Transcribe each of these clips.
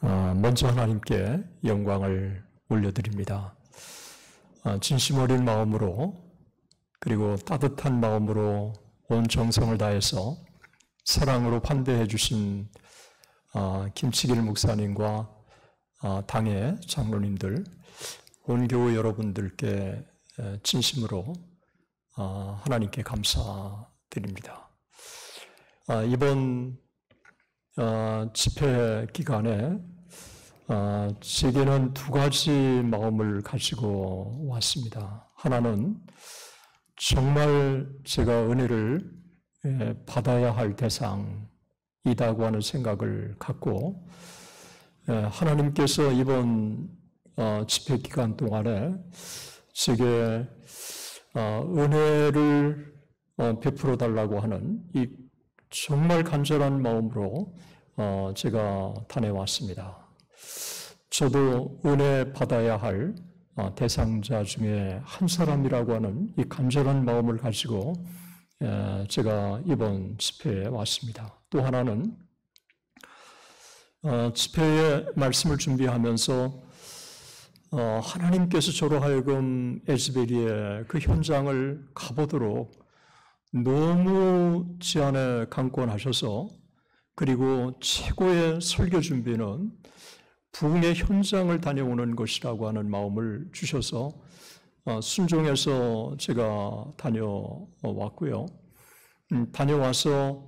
먼저 하나님께 영광을 올려드립니다. 진심 어린 마음으로 그리고 따뜻한 마음으로 온 정성을 다해서 사랑으로 환대해 주신 김치길 목사님과 당의 장로님들, 온 교회 여러분들께 진심으로 하나님께 감사드립니다. 이번 집회 기간에 제게는 두 가지 마음을 가지고 왔습니다. 하나는 정말 제가 은혜를 받아야 할 대상이다고 하는 생각을 갖고, 하나님께서 이번 집회 기간 동안에 제게 은혜를 베풀어 달라고 하는 이 정말 간절한 마음으로 제가 다녀왔습니다. 저도 은혜 받아야 할 대상자 중에 한 사람이라고 하는 이 간절한 마음을 가지고 제가 이번 집회에 왔습니다. 또 하나는 집회의 말씀을 준비하면서 하나님께서 저로 하여금 에즈베리의 그 현장을 가보도록 너무 제 안에 강권하셔서, 그리고 최고의 설교 준비는 부흥의 현장을 다녀오는 것이라고 하는 마음을 주셔서 순종해서 제가 다녀왔고요. 다녀와서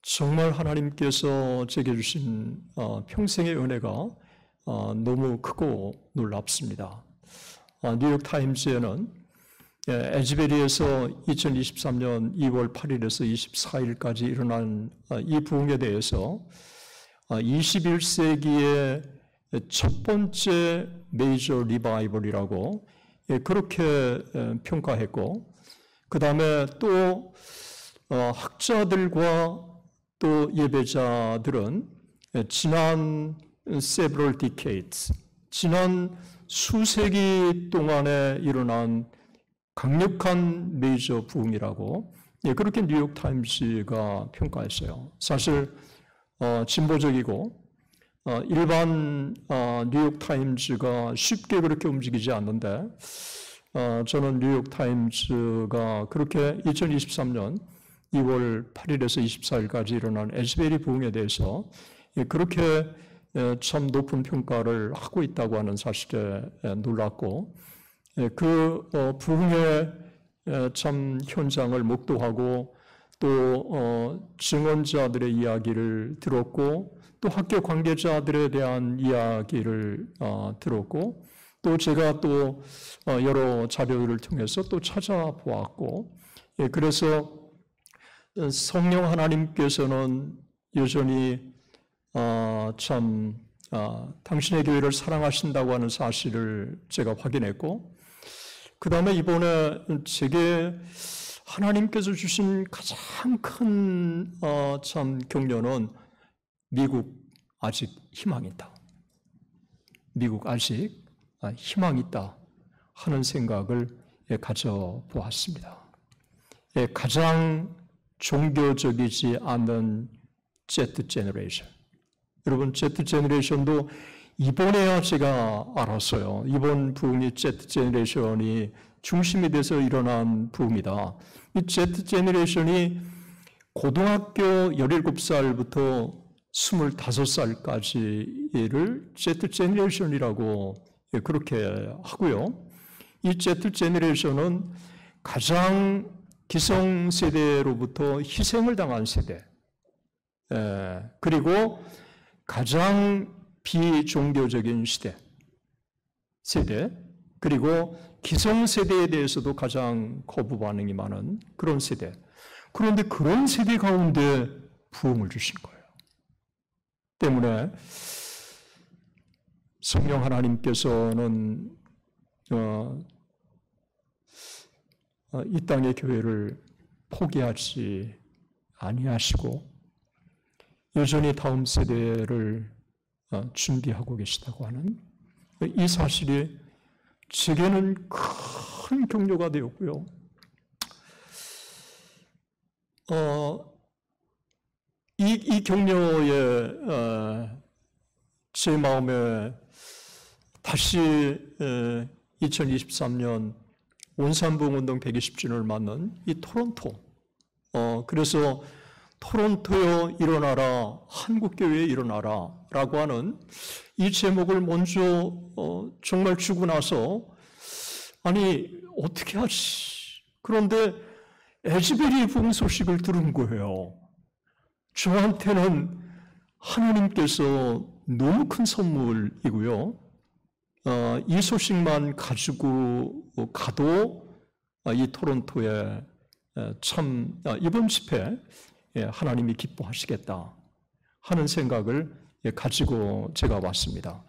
정말 하나님께서 제게 주신 평생의 은혜가 너무 크고 놀랍습니다. 뉴욕타임즈에는 에즈베리에서 2023년 2월 8일에서 24일까지 일어난 이 부흥에 대해서 21세기의 첫 번째 메이저 리바이벌이라고 그렇게 평가했고, 그 다음에 또 학자들과 또 예배자들은 지난 several decades, 지난 수세기 동안에 일어난 강력한 메이저 부흥이라고 그렇게 뉴욕타임스가 평가했어요. 사실 진보적이고 일반 뉴욕타임즈가 쉽게 그렇게 움직이지 않는데, 저는 뉴욕타임즈가 그렇게 2023년 2월 8일에서 24일까지 일어난 에즈베리 부흥에 대해서 그렇게 참 높은 평가를 하고 있다고 하는 사실에 놀랐고, 그 부흥의 참 현장을 목도하고 또 증언자들의 이야기를 들었고, 또 학교 관계자들에 대한 이야기를 들었고, 또 제가 또 여러 자료를 통해서 또 찾아보았고, 그래서 성령 하나님께서는 여전히 참 당신의 교회를 사랑하신다고 하는 사실을 제가 확인했고, 그 다음에 이번에 제게 하나님께서 주신 가장 큰 참 격려는 미국 아직 희망이 있다. 미국 아직 희망이 있다 하는 생각을 가져보았습니다. 가장 종교적이지 않는 Z 제너레이션. 여러분, Z 제너레이션도 이번에야 제가 알았어요. 이번 부흥이 Z 제너레이션이 중심이 돼서 일어난 부흥이다. 이 Z 제너레이션이 고등학교 17살부터 25살까지를 Z 제너레이션이라고 그렇게 하고요. 이 Z 제너레이션은 가장 기성세대로부터 희생을 당한 세대, 그리고 가장 비종교적인 세대, 그리고 기성세대에 대해서도 가장 거부 반응이 많은 그런 세대. 그런데 그런 세대 가운데 부흥을 주신 거예요. 때문에 성령 하나님께서는 이 땅의 교회를 포기하지 아니하시고 여전히 다음 세대를 준비하고 계시다고 하는 이 사실이 제게는 큰 격려가 되었고요. 이 격려에 제 마음에 다시 2023년 원산부흥운동 120주년을 맞는 이 토론토, 그래서 토론토여 일어나라, 한국교회에 일어나라 라고 하는 이 제목을 먼저 정말 주고 나서 아니 어떻게 하지? 그런데 에즈베리 부흥 소식을 들은 거예요. 저한테는 하나님께서 너무 큰 선물이고요. 이 소식만 가지고 가도 이 토론토에 참 이번 집회 하나님이 기뻐하시겠다 하는 생각을 가지고 제가 왔습니다.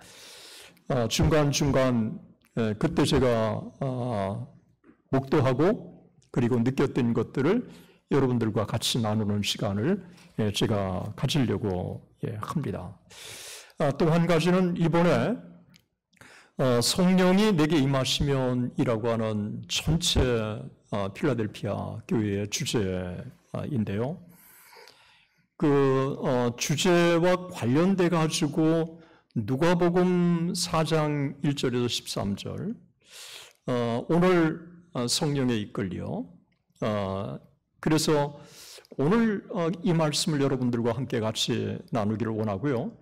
중간중간 그때 제가 목도하고 그리고 느꼈던 것들을 여러분들과 같이 나누는 시간을 제가 가지려고 합니다. 또 한 가지는 이번에 성령이 내게 임하시면이라고 하는 전체 필라델피아 교회의 주제인데요. 그 주제와 관련돼 가지고 누가복음 4장 1절에서 13절 오늘 성령에 이끌려 그래서 오늘 이 말씀을 여러분들과 함께 같이 나누기를 원하고요.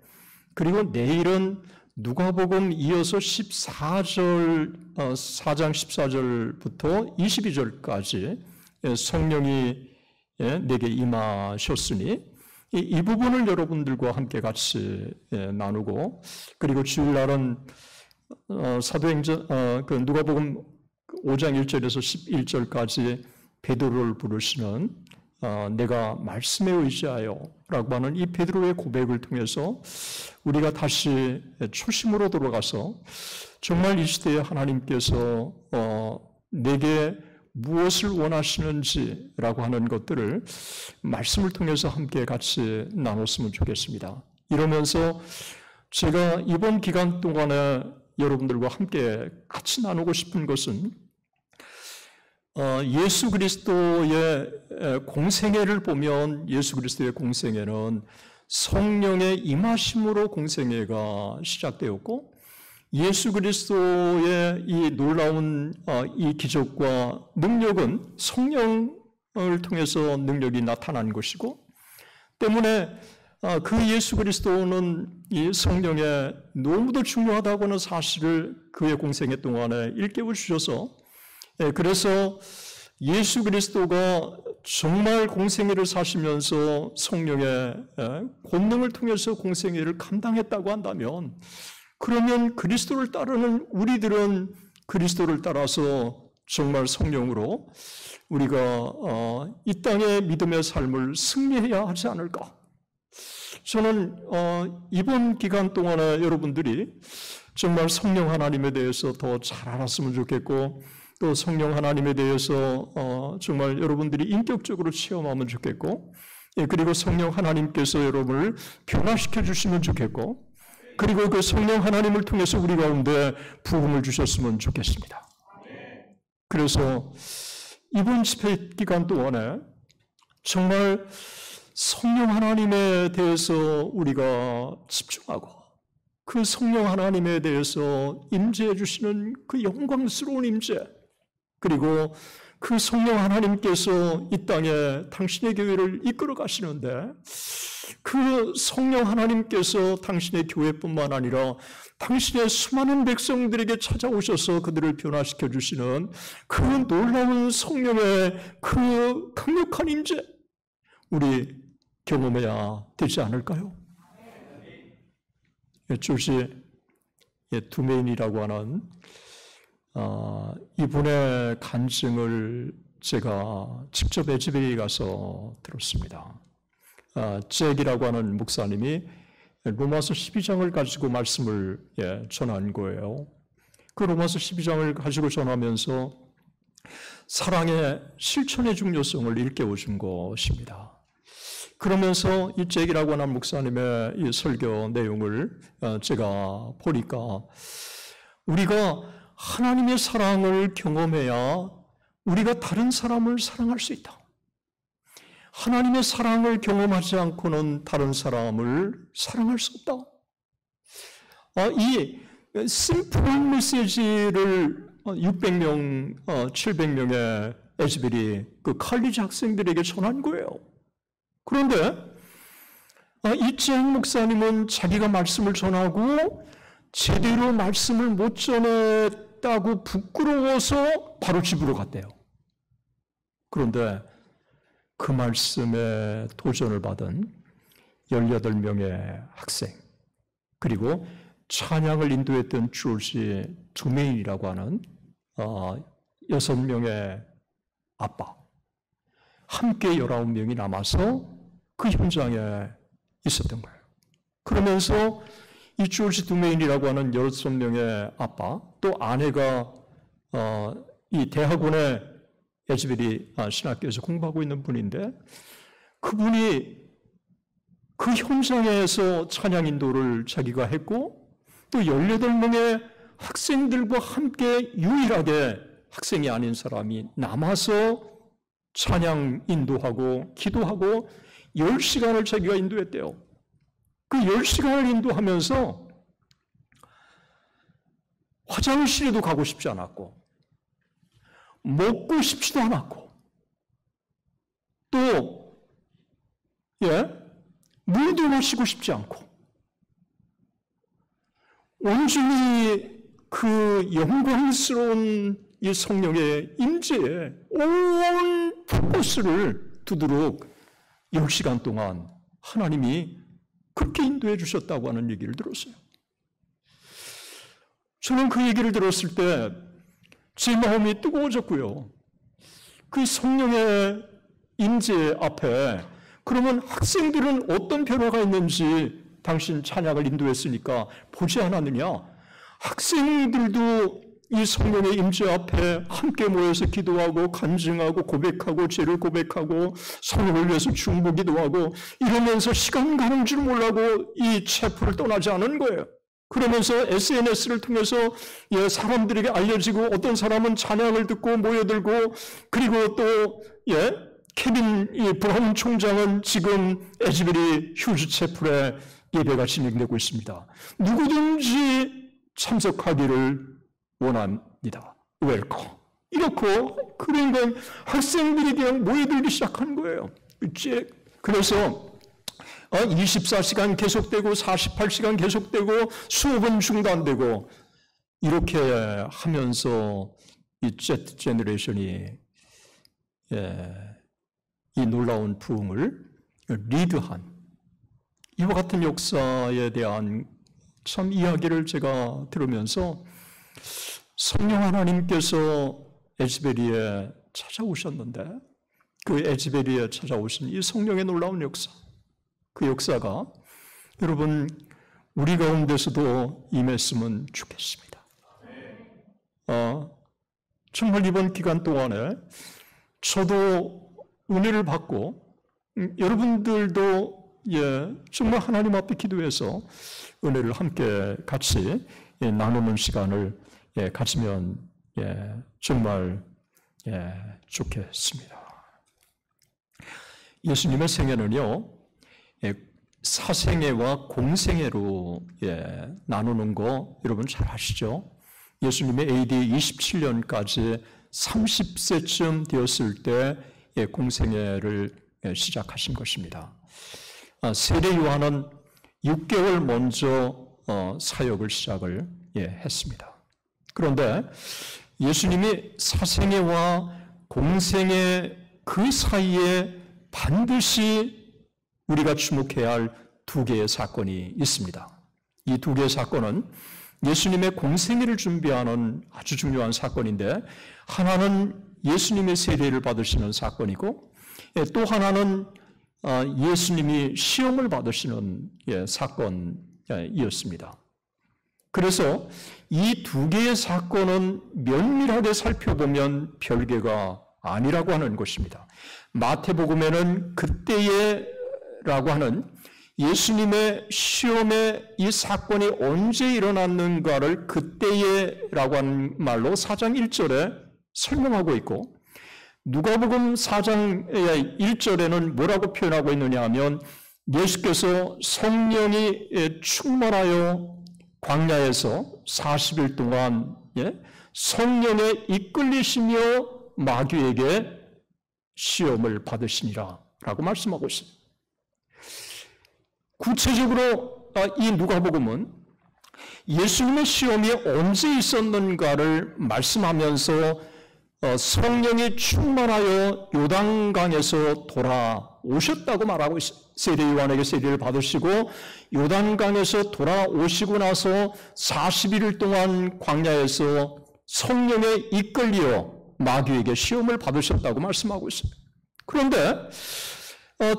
그리고 내일은 누가복음 이어서 4장 14절부터 22절까지 성령이 내게 임하셨으니 이 부분을 여러분들과 함께 같이 나누고 그리고 주일날은 사도행전 그 누가복음 5장 1절에서 11절까지 베드로를 부르시는 내가 말씀에 의지하여 라고 하는 이 베드로의 고백을 통해서 우리가 다시 초심으로 돌아가서 정말 이 시대에 하나님께서 내게 무엇을 원하시는지라고 하는 것들을 말씀을 통해서 함께 같이 나눴으면 좋겠습니다. 이러면서 제가 이번 기간 동안에 여러분들과 함께 같이 나누고 싶은 것은 예수 그리스도의 공생애를 보면 예수 그리스도의 공생애는 성령의 임하심으로 공생애가 시작되었고 예수 그리스도의 이 놀라운 이 기적과 능력은 성령을 통해서 능력이 나타난 것이고 때문에 그 예수 그리스도는 이 성령에 너무도 중요하다고 하는 사실을 그의 공생애 동안에 일깨워 주셔서 그래서 예수 그리스도가 정말 공생애를 사시면서 성령의 권능을 통해서 공생애를 감당했다고 한다면 그러면 그리스도를 따르는 우리들은 그리스도를 따라서 정말 성령으로 우리가 이 땅의 믿음의 삶을 승리해야 하지 않을까? 저는 이번 기간 동안에 여러분들이 정말 성령 하나님에 대해서 더 잘 알았으면 좋겠고 또 성령 하나님에 대해서 정말 여러분들이 인격적으로 체험하면 좋겠고 그리고 성령 하나님께서 여러분을 변화시켜 주시면 좋겠고 그리고 그 성령 하나님을 통해서 우리 가운데 부흥을 주셨으면 좋겠습니다. 그래서 이번 집회 기간 동안에 정말 성령 하나님에 대해서 우리가 집중하고 그 성령 하나님에 대해서 임재해 주시는 그 영광스러운 임재 그리고 그 성령 하나님께서 이 땅에 당신의 교회를 이끌어 가시는데 그 성령 하나님께서 당신의 교회뿐만 아니라 당신의 수많은 백성들에게 찾아오셔서 그들을 변화시켜 주시는 그 놀라운 성령의 그 강력한 임재 우리 경험해야 되지 않을까요? 조시 두메인이라고 하는 이분의 간증을 제가 직접 에즈베리에 가서 들었습니다. 잭이라고 하는 목사님이 로마서 12장을 가지고 말씀을 전한 거예요. 그 로마서 12장을 가지고 전하면서 사랑의 실천의 중요성을 일깨워 준 것입니다. 그러면서 이 잭이라고 하는 목사님의 이 설교 내용을 제가 보니까 우리가 하나님의 사랑을 경험해야 우리가 다른 사람을 사랑할 수 있다. 하나님의 사랑을 경험하지 않고는 다른 사람을 사랑할 수 없다. 이 심플 메시지를 600명, 700명의 에즈벨이 그 칼리지 학생들에게 전한 거예요. 그런데 이재행 목사님은 자기가 말씀을 전하고 제대로 말씀을 못 전했다고 부끄러워서 바로 집으로 갔대요. 그런데 그 말씀에 도전을 받은 18명의 학생, 그리고 찬양을 인도했던 조지 두메인이라고 하는 6명의 아빠, 함께 19명이 남아서 그 현장에 있었던 거예요. 그러면서 이 조지 두메인이라고 하는 6명의 아빠, 또 아내가 이 대학원에 에즈벨이 신학교에서 공부하고 있는 분인데, 그분이 그 현장에서 찬양 인도를 자기가 했고, 또 18명의 학생들과 함께 유일하게 학생이 아닌 사람이 남아서 찬양 인도하고 기도하고 10시간을 자기가 인도했대요. 그 10시간을 인도하면서 화장실에도 가고 싶지 않았고, 먹고 싶지도 않았고, 또 물도 마시고 싶지 않고, 온전히 그 영광스러운 이 성령의 임재에 온 포커스를 두도록 10시간 동안 하나님이 그렇게 인도해 주셨다고 하는 얘기를 들었어요. 저는 그 얘기를 들었을 때 제 마음이 뜨거워졌고요. 그 성령의 임재 앞에 그러면 학생들은 어떤 변화가 있는지 당신 찬양을 인도했으니까 보지 않았느냐? 학생들도 이 성령의 임재 앞에 함께 모여서 기도하고 간증하고 고백하고 죄를 고백하고 성령을 위해서 중보기도 하고 이러면서 시간 가는 줄 몰라고 이 체프를 떠나지 않은 거예요. 그러면서 SNS를 통해서 사람들에게 알려지고, 어떤 사람은 찬양을 듣고 모여들고, 그리고 또 케빈 브라운 총장은 지금 에즈베리 휴즈 채플에 예배가 진행되고 있습니다. 누구든지 참석하기를 원합니다. 웰컴. 이렇고, 그러니까 학생들이 그냥 모여들기 시작한 거예요. 그래서 24시간 계속되고 48시간 계속되고 수업은 중단되고, 이렇게 하면서 이 Z 제너레이션이 이 놀라운 부흥을 리드한 이와 같은 역사에 대한 참 이야기를 제가 들으면서 성령 하나님께서 에즈베리에 찾아오셨는데, 그 에즈베리에 찾아오신 이 성령의 놀라운 역사, 그 역사가 여러분 우리 가운데서도 임했으면 좋겠습니다. 정말 이번 기간 동안에 저도 은혜를 받고, 여러분들도 정말 하나님 앞에 기도해서 은혜를 함께 같이 나누는 시간을 가지면 정말 좋겠습니다. 예수님의 생애는요, 사생애와 공생애로 나누는 거 여러분 잘 아시죠? 예수님의 AD 27년까지 30세쯤 되었을 때 공생애를 시작하신 것입니다. 세례 요한은 6개월 먼저 사역을 시작을 했습니다. 그런데 예수님이 사생애와 공생애 그 사이에 반드시 우리가 주목해야 할 두 개의 사건이 있습니다. 이 두 개의 사건은 예수님의 공생애를 준비하는 아주 중요한 사건인데, 하나는 예수님의 세례를 받으시는 사건이고, 또 하나는 예수님이 시험을 받으시는 사건이었습니다. 그래서 이 두 개의 사건은 면밀하게 살펴보면 별개가 아니라고 하는 것입니다. 마태복음에는 그때에라고 하는 예수님의 시험의 이 사건이 언제 일어났는가를 그때에라고 하는 말로 4장 1절에 설명하고 있고, 누가복음 4장 1절에는 뭐라고 표현하고 있느냐 하면, 예수께서 성령이 충만하여 광야에서 40일 동안 성령에 이끌리시며 마귀에게 시험을 받으시니라 라고 말씀하고 있어요. 구체적으로 이 누가복음은 예수님의 시험이 언제 있었는가를 말씀하면서 성령이 충만하여 요단강에서 돌아오셨다고 말하고 있어요. 세례 요한에게 세례를 받으시고 요단강에서 돌아오시고 나서 41일 동안 광야에서 성령에 이끌려 마귀에게 시험을 받으셨다고 말씀하고 있어요. 그런데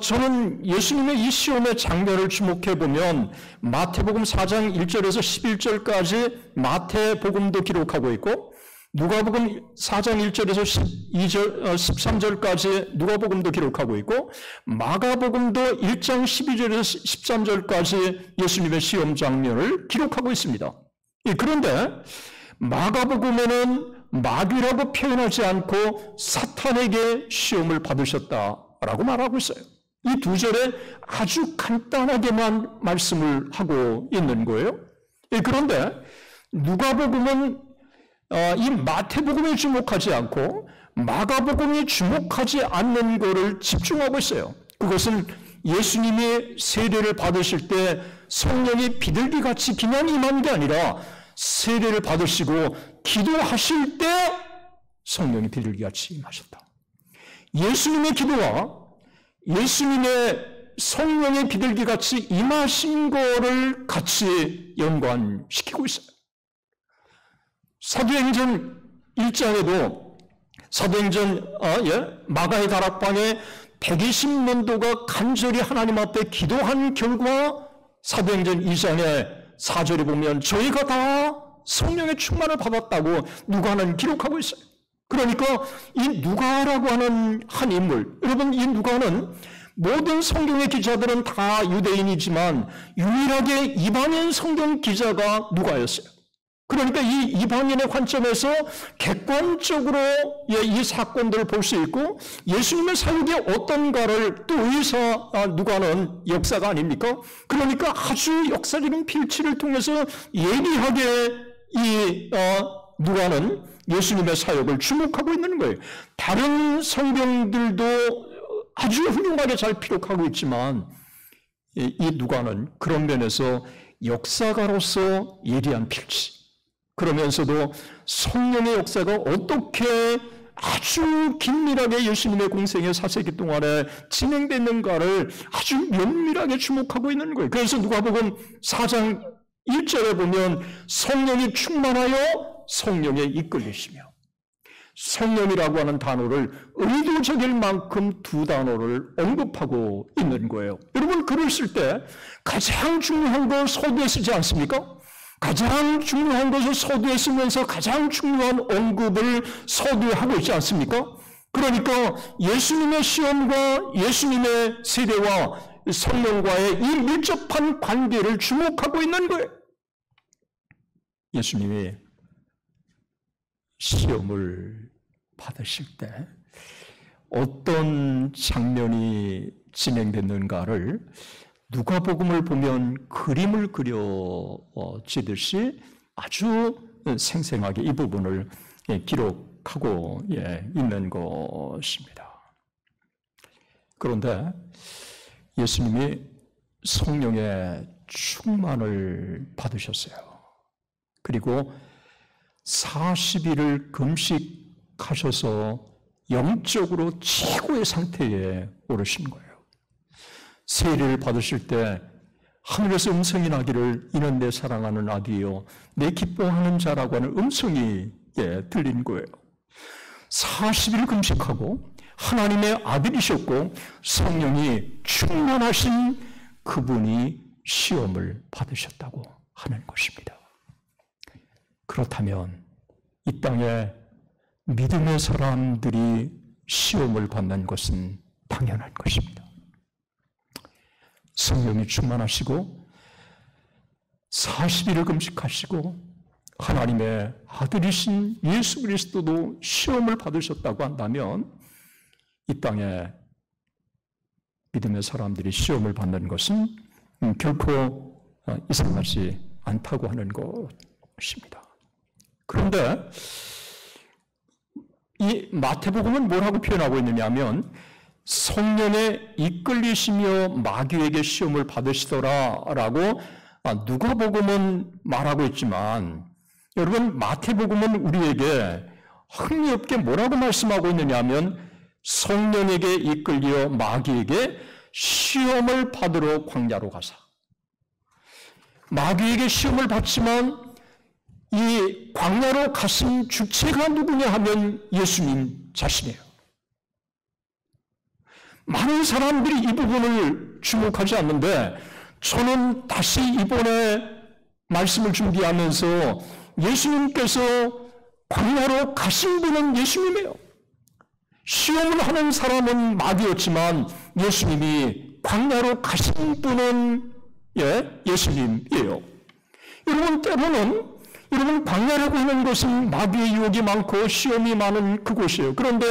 저는 예수님의 이 시험의 장면을 주목해 보면 마태복음 4장 1절에서 11절까지 마태복음도 기록하고 있고 누가복음 4장 1절에서 13절까지 누가복음도 기록하고 있고 마가복음도 1장 12절에서 13절까지 예수님의 시험 장면을 기록하고 있습니다. 그런데 마가복음에는 마귀라고 표현하지 않고 사탄에게 시험을 받으셨다라고 말하고 있어요. 이 두 절에 아주 간단하게만 말씀을 하고 있는 거예요. 그런데 누가복음은 이 마태복음에 주목하지 않고 마가복음에 주목하지 않는 것을 집중하고 있어요. 그것은 예수님이 세례를 받으실 때 성령이 비둘기같이 그냥 임한 게 아니라 세례를 받으시고 기도하실 때 성령이 비둘기같이 임하셨다. 예수님의 기도와 예수님의 성령의 비둘기같이 임하신 거를 같이 연관시키고 있어요. 사도행전 1장에도 사도행전 마가의 다락방에 120문도가 간절히 하나님 앞에 기도한 결과 사도행전 2장의 4절에 보면 저희가 다 성령의 충만을 받았다고 누가는 기록하고 있어요. 그러니까 이 누가라고 하는 한 인물, 여러분 이 누가는 모든 성경의 기자들은 다 유대인이지만 유일하게 이방인 성경 기자가 누가였어요. 그러니까 이 이방인의 관점에서 객관적으로 이 사건들을 볼 수 있고 예수님의 사역이 어떤가를 또 의사 누가는 역사가 아닙니까? 그러니까 아주 역사적인 필치를 통해서 예리하게 이 누가는 예수님의 사역을 주목하고 있는 거예요. 다른 성경들도 아주 훌륭하게 잘 기록하고 있지만 이 누가는 그런 면에서 역사가로서 예리한 필치, 그러면서도 성령의 역사가 어떻게 아주 긴밀하게 예수님의 공생의 4세기 동안에 진행됐는가를 아주 면밀하게 주목하고 있는 거예요. 그래서 누가복음 4장 1절에 보면 성령이 충만하여 성령에 이끌리시며, 성령이라고 하는 단어를 의도적일 만큼 두 단어를 언급하고 있는 거예요. 여러분 글을 쓸 때 가장 중요한 걸 서두에 쓰지 않습니까? 가장 중요한 것을 서두에 쓰면서 가장 중요한 언급을 서두에 하고 있지 않습니까? 그러니까 예수님의 시험과 예수님의 세례와 성령과의 이 밀접한 관계를 주목하고 있는 거예요. 예수님이 시험을 받으실 때 어떤 장면이 진행됐는가를 누가복음을 보면 그림을 그려지듯이 아주 생생하게 이 부분을 기록하고 있는 것입니다. 그런데 예수님이 성령의 충만을 받으셨어요. 그리고 40일을 금식하셔서 영적으로 최고의 상태에 오르신 거예요. 세례를 받으실 때 하늘에서 음성이 나기를 이는 내 사랑하는 아들이요 내 기뻐하는 자라고 하는 음성이 들린 거예요. 40일 금식하고 하나님의 아들이셨고 성령이 충만하신 그분이 시험을 받으셨다고 하는 것입니다. 그렇다면 이 땅에 믿음의 사람들이 시험을 받는 것은 당연한 것입니다. 성령이 충만하시고 40일을 금식하시고 하나님의 아들이신 예수 그리스도도 시험을 받으셨다고 한다면 이 땅에 믿음의 사람들이 시험을 받는 것은 결코 이상하지 않다고 하는 것입니다. 그런데 이 마태복음은 뭐라고 표현하고 있느냐 하면 성령에 이끌리시며 마귀에게 시험을 받으시더라라고 누가복음은 말하고 있지만 여러분 마태복음은 우리에게 흥미없게 뭐라고 말씀하고 있느냐 하면 성령에게 이끌려 마귀에게 시험을 받으러 광야로 가사. 마귀에게 시험을 받지만 이 광야로 가신 주체가 누구냐 하면 예수님 자신이에요. 많은 사람들이 이 부분을 주목하지 않는데 저는 다시 이번에 말씀을 준비하면서 예수님께서 광야로 가신 분은 예수님이에요. 시험을 하는 사람은 마귀였지만 예수님이 광야로 가신 분은 예수님이에요. 여러분 때로는 여러분 광야라고 하는 것은 마귀의 유혹이 많고 시험이 많은 그곳이에요. 그런데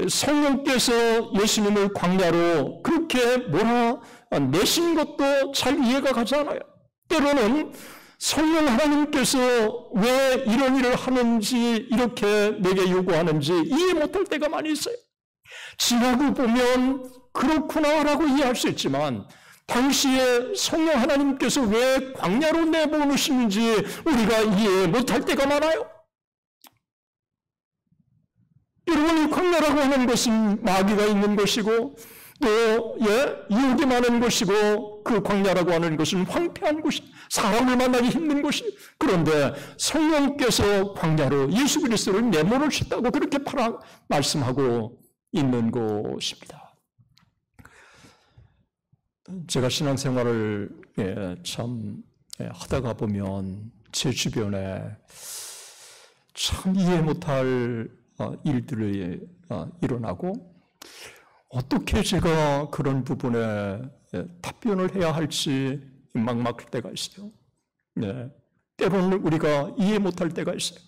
성령께서 예수님을 광야로 그렇게 몰아내신 것도 잘 이해가 가지 않아요. 때로는 성령 하나님께서 왜 이런 일을 하는지 이렇게 내게 요구하는지 이해 못할 때가 많이 있어요. 지나고 보면 그렇구나라고 이해할 수 있지만 당시에 성령 하나님께서 왜 광야로 내보내시는지 우리가 이해 못할 때가 많아요. 여러분 이 광야라고 하는 것은 마귀가 있는 곳이고 또 유혹이 많은 곳이고 그 광야라고 하는 것은 황폐한 곳이 사람을 만나기 힘든 곳이 그런데 성령께서 광야로 예수 그리스도를 내모르셨다고 그렇게 말씀하고 있는 곳입니다. 제가 신앙생활을 참 하다가 보면 제 주변에 참 이해 못할 일들이 일어나고 어떻게 제가 그런 부분에 답변을 해야 할지 막막할 때가 있어요. 때로는 우리가 이해 못할 때가 있어요.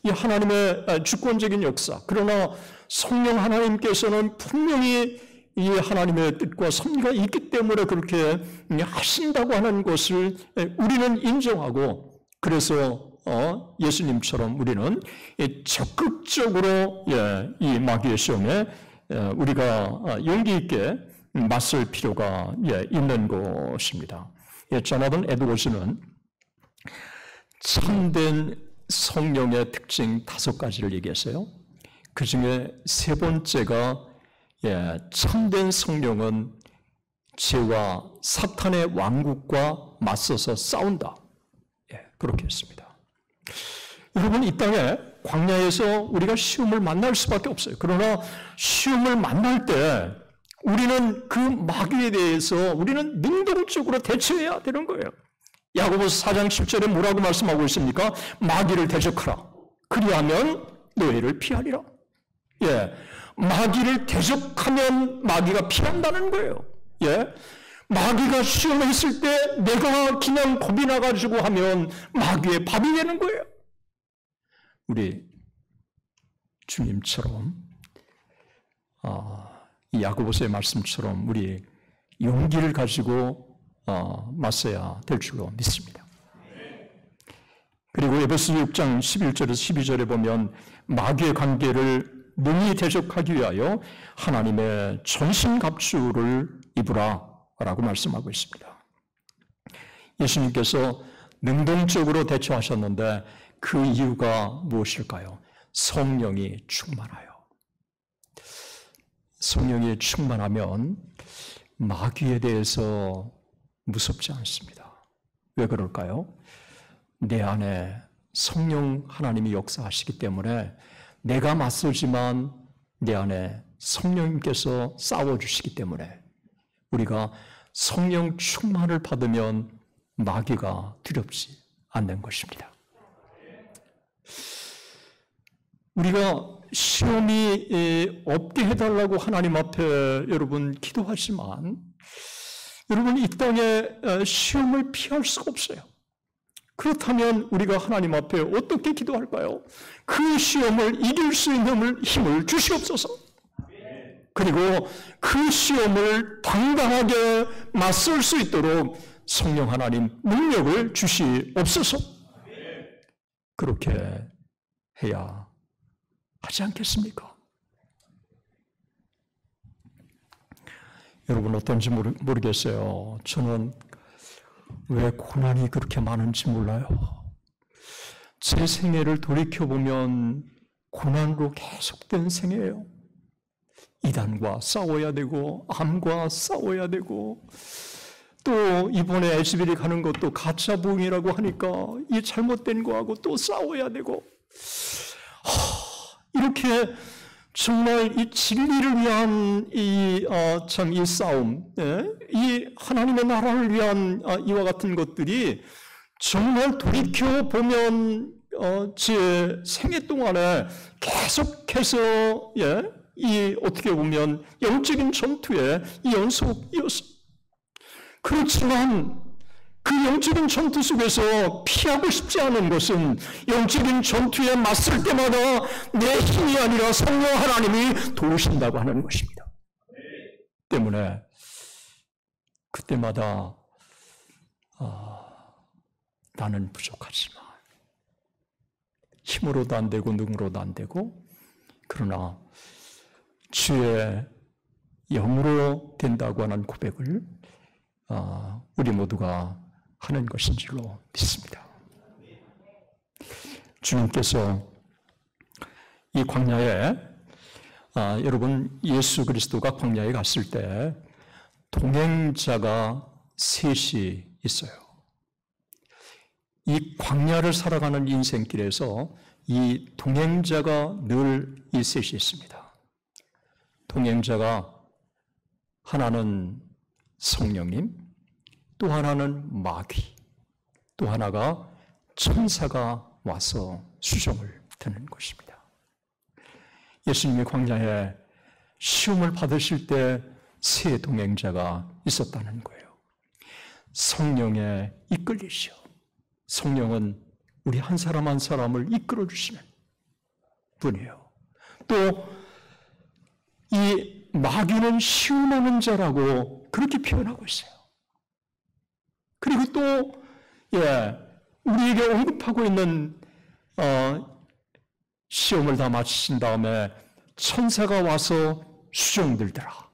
이 하나님의 주권적인 역사, 그러나 성령 하나님께서는 분명히 이 하나님의 뜻과 섭리가 있기 때문에 그렇게 하신다고 하는 것을 우리는 인정하고 그래서 예수님처럼 우리는 적극적으로 이 마귀의 시험에 우리가 용기 있게 맞설 필요가 있는 것입니다. 조나단 에드워즈는 참된 성령의 특징 5가지를 얘기했어요. 그 중에 3번째가 참된 성령은 죄와 사탄의 왕국과 맞서서 싸운다. 그렇게 했습니다. 여러분 이 땅에 광야에서 우리가 시험을 만날 수밖에 없어요. 그러나 시험을 만날 때 우리는 그 마귀에 대해서 우리는 능동적으로 대처해야 되는 거예요. 야고보서 4장 10절에 뭐라고 말씀하고 있습니까? 마귀를 대적하라. 그리하면 너희를 피하리라. 마귀를 대적하면 마귀가 피한다는 거예요. 마귀가 시험했을 때 내가 그냥 겁이 나가지고 하면 마귀의 밥이 되는 거예요. 우리 주님처럼 이 야고보서의 말씀처럼 우리 용기를 가지고 맞서야 될 줄로 믿습니다. 그리고 에베소 6장 11절에서 12절에 보면 마귀의 관계를 능히 대적하기 위하여 하나님의 전신갑주를 입으라 라고 말씀하고 있습니다. 예수님께서 능동적으로 대처하셨는데 그 이유가 무엇일까요? 성령이 충만하여. 성령이 충만하면 마귀에 대해서 무섭지 않습니다. 왜 그럴까요? 내 안에 성령 하나님이 역사하시기 때문에 내가 맞서지만 내 안에 성령님께서 싸워주시기 때문에 우리가 성령 충만을 받으면 마귀가 두렵지 않는 것입니다. 우리가 시험이 없게 해달라고 하나님 앞에 여러분 기도하지만 여러분 이 땅에 시험을 피할 수가 없어요. 그렇다면 우리가 하나님 앞에 어떻게 기도할까요? 그 시험을 이길 수 있는 힘을 주시옵소서. 그리고 그 시험을 당당하게 맞설 수 있도록 성령 하나님 능력을 주시옵소서. 그렇게 해야 하지 않겠습니까? 여러분 어떤지 모르겠어요. 저는 왜 고난이 그렇게 많은지 몰라요. 제 생애를 돌이켜보면 고난으로 계속된 생애예요. 이단과 싸워야 되고 암과 싸워야 되고 또 이번에 에즈벨이 가는 것도 가짜 부흥이라고 하니까 이 잘못된 거하고 또 싸워야 되고 이렇게 정말 이 진리를 위한 이 싸움, 이 하나님의 나라를 위한 이와 같은 것들이 정말 돌이켜 보면 제 생애 동안에 계속해서 이 어떻게 보면 영적인 전투의 이 연속이었습니다. 그렇지만 그 영적인 전투 속에서 피하고 싶지 않은 것은 영적인 전투에 맞설 때마다 내 힘이 아니라 성령 하나님이 도우신다고 하는 것입니다. 때문에 그때마다 나는 부족하지만 힘으로도 안 되고 능으로도 안 되고 그러나 주의 영으로 된다고 하는 고백을 우리 모두가 하는 것인 줄로 믿습니다. 주님께서 이 광야에 여러분 예수 그리스도가 광야에 갔을 때 동행자가 셋이 있어요. 이 광야를 살아가는 인생길에서 이 동행자가 늘 이 셋이 있습니다. 동행자가 하나는 성령님, 또 하나는 마귀, 또 하나가 천사가 와서 수종을 드는 것입니다. 예수님이 광야에 시험을 받으실 때 세 동행자가 있었다는 거예요. 성령에 이끌리시오. 성령은 우리 한 사람 한 사람을 이끌어 주시는 분이에요. 또 이 마귀는 시험하는 자라고 그렇게 표현하고 있어요. 그리고 또 우리에게 언급하고 있는 시험을 다 마치신 다음에 천사가 와서 수종들더라.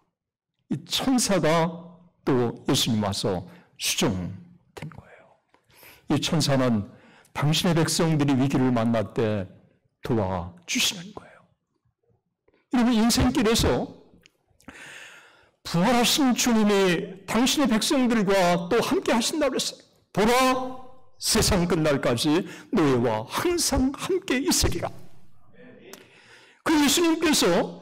이 천사가 또 예수님 와서 수종된 거예요. 이 천사는 당신의 백성들이 위기를 만날 때 도와주시는 거예요. 여러분 인생길에서 부활하신 주님이 당신의 백성들과 또 함께 하신다고 했어요. 보라, 세상 끝날까지 너희와 항상 함께 있으리라. 그 예수님께서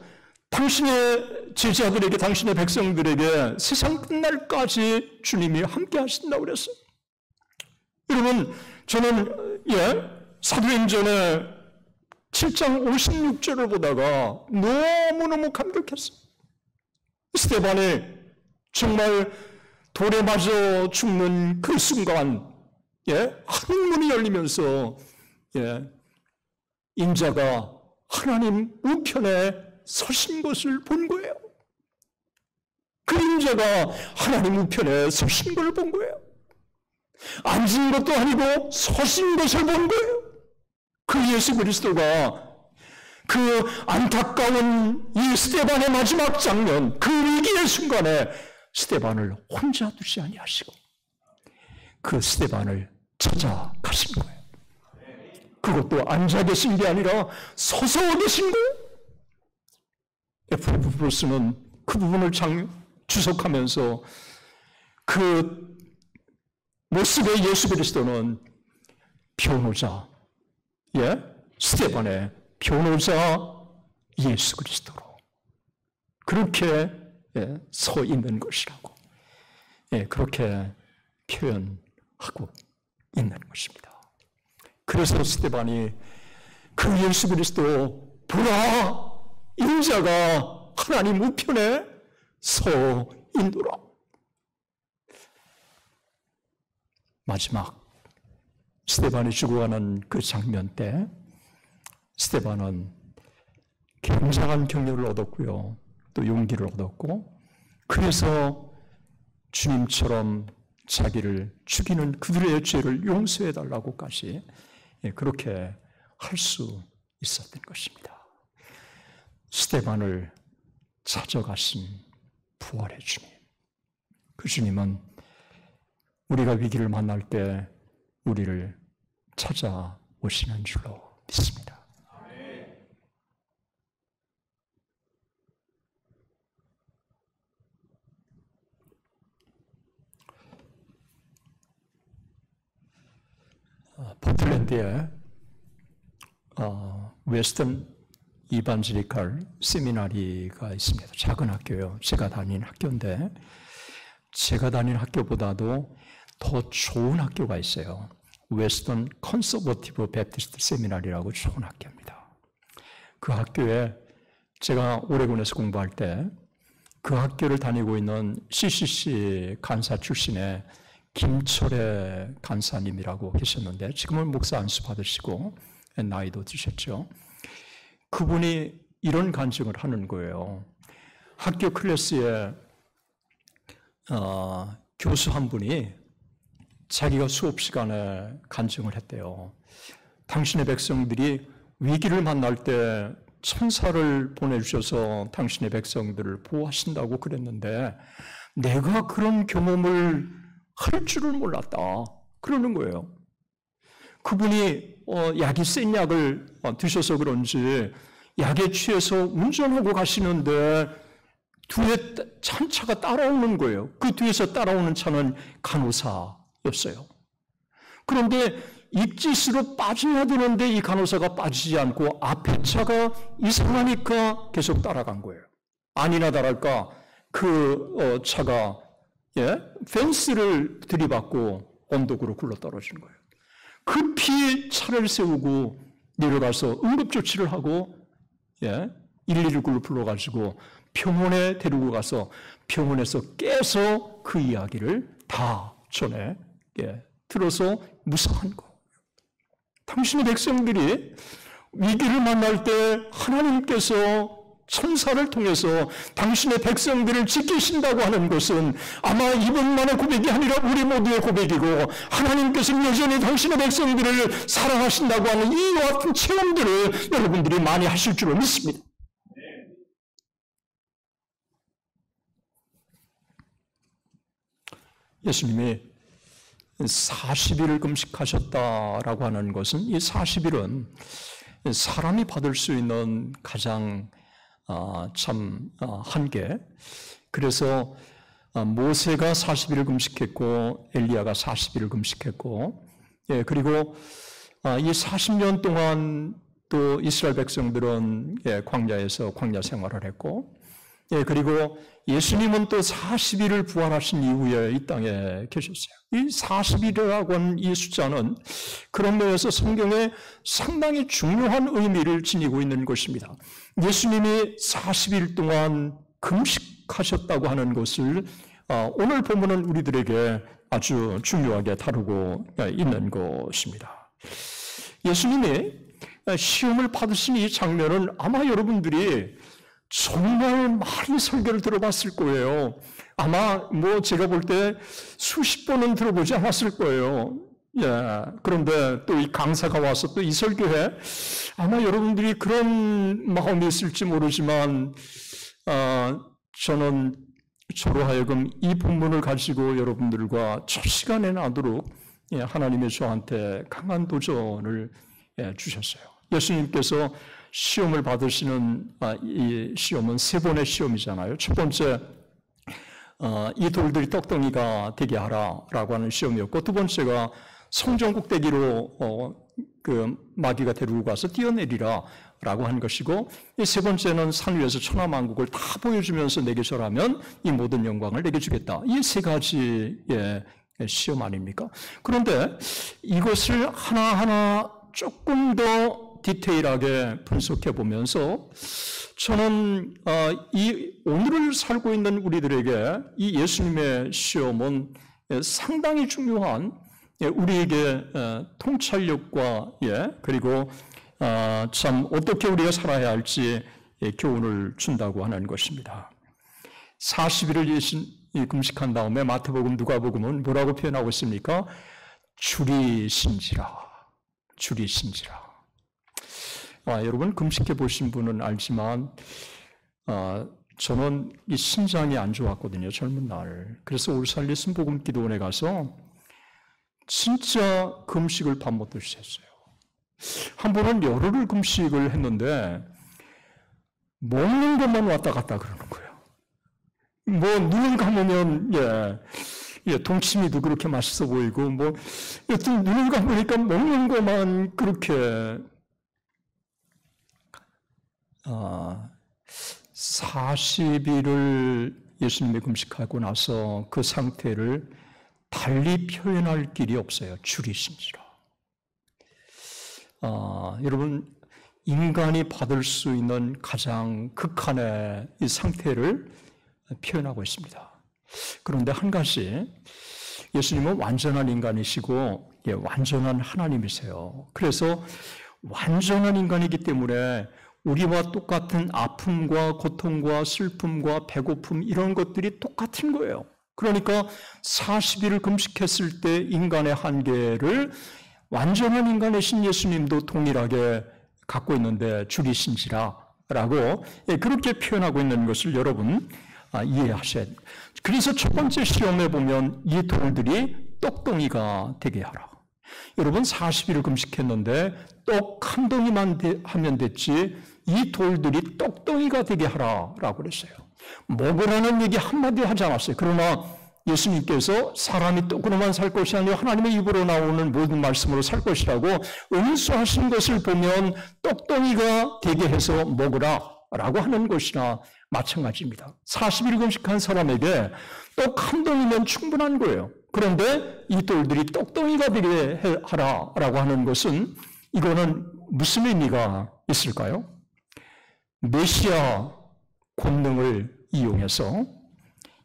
당신의 제자들에게, 당신의 백성들에게 세상 끝날까지 주님이 함께 하신다고 그랬어요. 여러분, 저는 사도행전의 7장 56절을 보다가 너무너무 감격했어요. 스데반이 정말 돌에 맞아 죽는 그 순간, 하늘문이 열리면서, 인자가 하나님 우편에 서신 것을 본 거예요. 그 인자가 하나님 우편에 서신 걸 본 거예요. 앉은 것도 아니고 서신 것을 본 거예요. 그 예수 그리스도가 그 안타까운 이 스데반의 마지막 장면, 그 위기의 순간에 스데반을 혼자 두지 아니하시고 그 스데반을 찾아가신 거예요. 그것도 앉아 계신 게 아니라 서서 계신 거예요. F.F. 브루스는 그 부분을 주석하면서 그 모습의 예수 그리스도는 변호자, 스데반의 변호자 예수 그리스도로 그렇게 서 있는 것이라고 그렇게 표현하고 있는 것입니다. 그래서 스데반이 그 예수 그리스도 보라, 인자가 하나님 우편에 서 있노라. 마지막 스데반이 죽어가는 그 장면 때 스데반은 굉장한 격려를 얻었고요. 또 용기를 얻었고 그래서 주님처럼 자기를 죽이는 그들의 죄를 용서해달라고까지 그렇게 할 수 있었던 것입니다. 스데반을 찾아가신 부활의 주님. 그 주님은 우리가 위기를 만날 때 우리를 찾아오시는 줄로 믿습니다. 포틀랜드에 웨스턴 이반젤리칼 세미나리가 있습니다. 작은 학교요. 제가 다닌 학교인데 제가 다닌 학교보다도 더 좋은 학교가 있어요. 웨스턴 컨서버티브 베프티스트 세미나리라고 좋은 학교입니다. 그 학교에 제가 오레곤에서 공부할 때 그 학교를 다니고 있는 CCC 간사 출신의 김철애 간사님이라고 계셨는데 지금은 목사 안수 받으시고 나이도 드셨죠. 그분이 이런 간증을 하는 거예요. 학교 클래스에 교수 한 분이 자기가 수업 시간에 간증을 했대요. 당신의 백성들이 위기를 만날 때 천사를 보내주셔서 당신의 백성들을 보호하신다고 그랬는데 내가 그런 경험을 할 줄을 몰랐다. 그러는 거예요. 그분이 약이 센 약을 드셔서 그런지 약에 취해서 운전하고 가시는데 뒤에 차가 따라오는 거예요. 그 뒤에서 따라오는 차는 간호사였어요. 그런데 입짓으로 빠져야 되는데 이 간호사가 빠지지 않고 앞에 차가 이상하니까 계속 따라간 거예요. 아니나 다를까 그 차가 펜스를 들이받고 언덕으로 굴러떨어지는 거예요. 급히 차를 세우고 내려가서 응급조치를 하고 119를 불러가지고 병원에 데리고 가서 병원에서 깨서 그 이야기를 다 전해 들어서 무사한 거. 당신의 백성들이 위기를 만날 때 하나님께서 천사를 통해서 당신의 백성들을 지키신다고 하는 것은 아마 이분만의 고백이 아니라 우리 모두의 고백이고 하나님께서는 여전히 당신의 백성들을 사랑하신다고 하는 이와 같은 체험들을 여러분들이 많이 하실 줄로 믿습니다. 예수님이 40일을 금식하셨다라고 하는 것은 이 40일은 사람이 받을 수 있는 가장 한계. 그래서 모세가 40일을 금식했고 엘리야가 40일을 금식했고 그리고 이 40년 동안 또 이스라엘 백성들은 광야에서 광야 생활을 했고 그리고 예수님은 또 40일을 부활하신 이후에 이 땅에 계셨어요. 이 40일이라고 하는 이 숫자는 그런 면에서 성경에 상당히 중요한 의미를 지니고 있는 것입니다. 예수님이 40일 동안 금식하셨다고 하는 것을 오늘 본문은 우리들에게 아주 중요하게 다루고 있는 것입니다. 예수님이 시험을 받으신 이 장면은 아마 여러분들이 정말 많이 설교를 들어봤을 거예요. 아마 제가 볼 때 수십 번은 들어보지 않았을 거예요. 그런데 또 이 강사가 와서 또 이 설교에 아마 여러분들이 그런 마음이 있을지 모르지만 저는 저로 하여금 이 본문을 가지고 여러분들과 첫 시간에 나도록 하나님의 저한테 강한 도전을 주셨어요. 예수님께서 시험을 받으시는 이 시험은 세 번의 시험이잖아요. 첫 번째 이 돌들이 떡덩이가 되게 하라라고 하는 시험이었고 두 번째가 성전 꼭대기로 그 마귀가 데리고 가서 뛰어내리라라고 한 것이고 이 세 번째는 산 위에서 천하만국을 다 보여주면서 내게 절하면 이 모든 영광을 내게 주겠다. 이 세 가지의 시험 아닙니까? 그런데 이것을 하나하나 조금 더 디테일하게 분석해 보면서 저는 이 오늘을 살고 있는 우리들에게 이 예수님의 시험은 상당히 중요한 우리에게 통찰력과 그리고 참 어떻게 우리가 살아야 할지 교훈을 준다고 하는 것입니다. 40일을 금식한 다음에 마태복음, 누가복음은 뭐라고 표현하고 있습니까? 줄이신지라. 줄이신지라. 여러분 금식해 보신 분은 알지만 저는 이 신장이 안 좋았거든요. 젊은 날. 그래서 울산리 순복음기도원에 가서 진짜 금식을 밥 먹듯이 했어요. 한 번은 열흘을 금식을 했는데 먹는 것만 왔다 갔다 그러는 거예요. 뭐 눈을 감으면 동치미도 그렇게 맛있어 보이고 여튼 눈을 감으니까 먹는 것만 그렇게 40일을 예수님이 금식하고 나서 그 상태를 달리 표현할 길이 없어요. 줄이신지라. 여러분 인간이 받을 수 있는 가장 극한의 이 상태를 표현하고 있습니다. 그런데 한 가지, 예수님은 완전한 인간이시고 완전한 하나님이세요. 그래서 완전한 인간이기 때문에 우리와 똑같은 아픔과 고통과 슬픔과 배고픔 이런 것들이 똑같은 거예요. 그러니까 40일을 금식했을 때 인간의 한계를 완전한 인간이신 예수님도 동일하게 갖고 있는데 줄이신지라라고 그렇게 표현하고 있는 것을 여러분 이해하셔야 돼요. 그래서 첫 번째 시험에 보면 이 돌들이 떡덩이가 되게 하라. 여러분 40일을 금식했는데 떡 한 덩이만 하면 됐지 이 돌들이 떡덩이가 되게 하라라고 그랬어요. 먹으라는 얘기 한마디 하지 않았어요. 그러나 예수님께서 사람이 떡으로만 살 것이 아니라 하나님의 입으로 나오는 모든 말씀으로 살 것이라고 응수하신 것을 보면 떡덩이가 되게 해서 먹으라라고 하는 것이나 마찬가지입니다. 40일 금식한 사람에게 떡 한 덩이면 충분한 거예요. 그런데 이 돌들이 떡덩이가 되게 하라라고 하는 것은 이거는 무슨 의미가 있을까요? 메시아 권능을 이용해서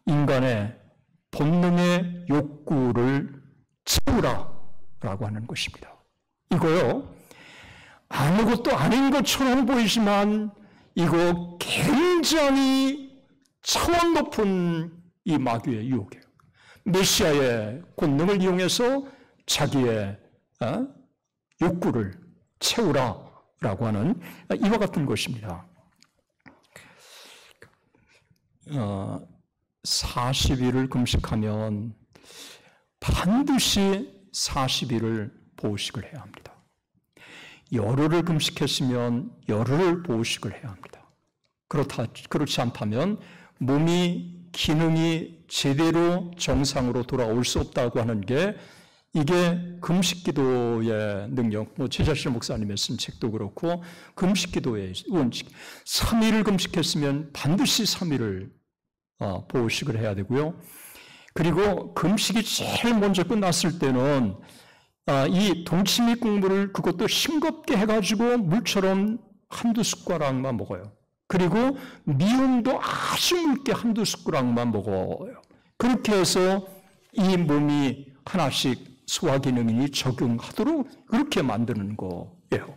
인간의 본능의 욕구를 채우라라고 하는 것입니다. 이거요, 아무것도 아닌 것처럼 보이지만 이거 굉장히 차원 높은 이 마귀의 유혹이에요. 메시아의 권능을 이용해서 자기의 욕구를 채우라라고 하는 이와 같은 것입니다. 40일을 금식하면 반드시 40일을 보호식을 해야 합니다. 열흘을 금식했으면 열흘을 보호식을 해야 합니다. 그렇지 않다면 몸이 기능이 제대로 정상으로 돌아올 수 없다고 하는 게 이게 금식기도의 능력, 최자실 목사님의 쓴 책도 그렇고 금식기도의 원칙. 3일을 금식했으면 반드시 3일을 보호식을 해야 되고요. 그리고 금식이 제일 먼저 끝났을 때는 이 동치미 국물을 그것도 싱겁게 해가지고 물처럼 한두 숟가락만 먹어요. 그리고 미음도 아주 묽게 한두 숟가락만 먹어요. 그렇게 해서 이 몸이 하나씩 소화기능이 적용하도록 그렇게 만드는 거예요.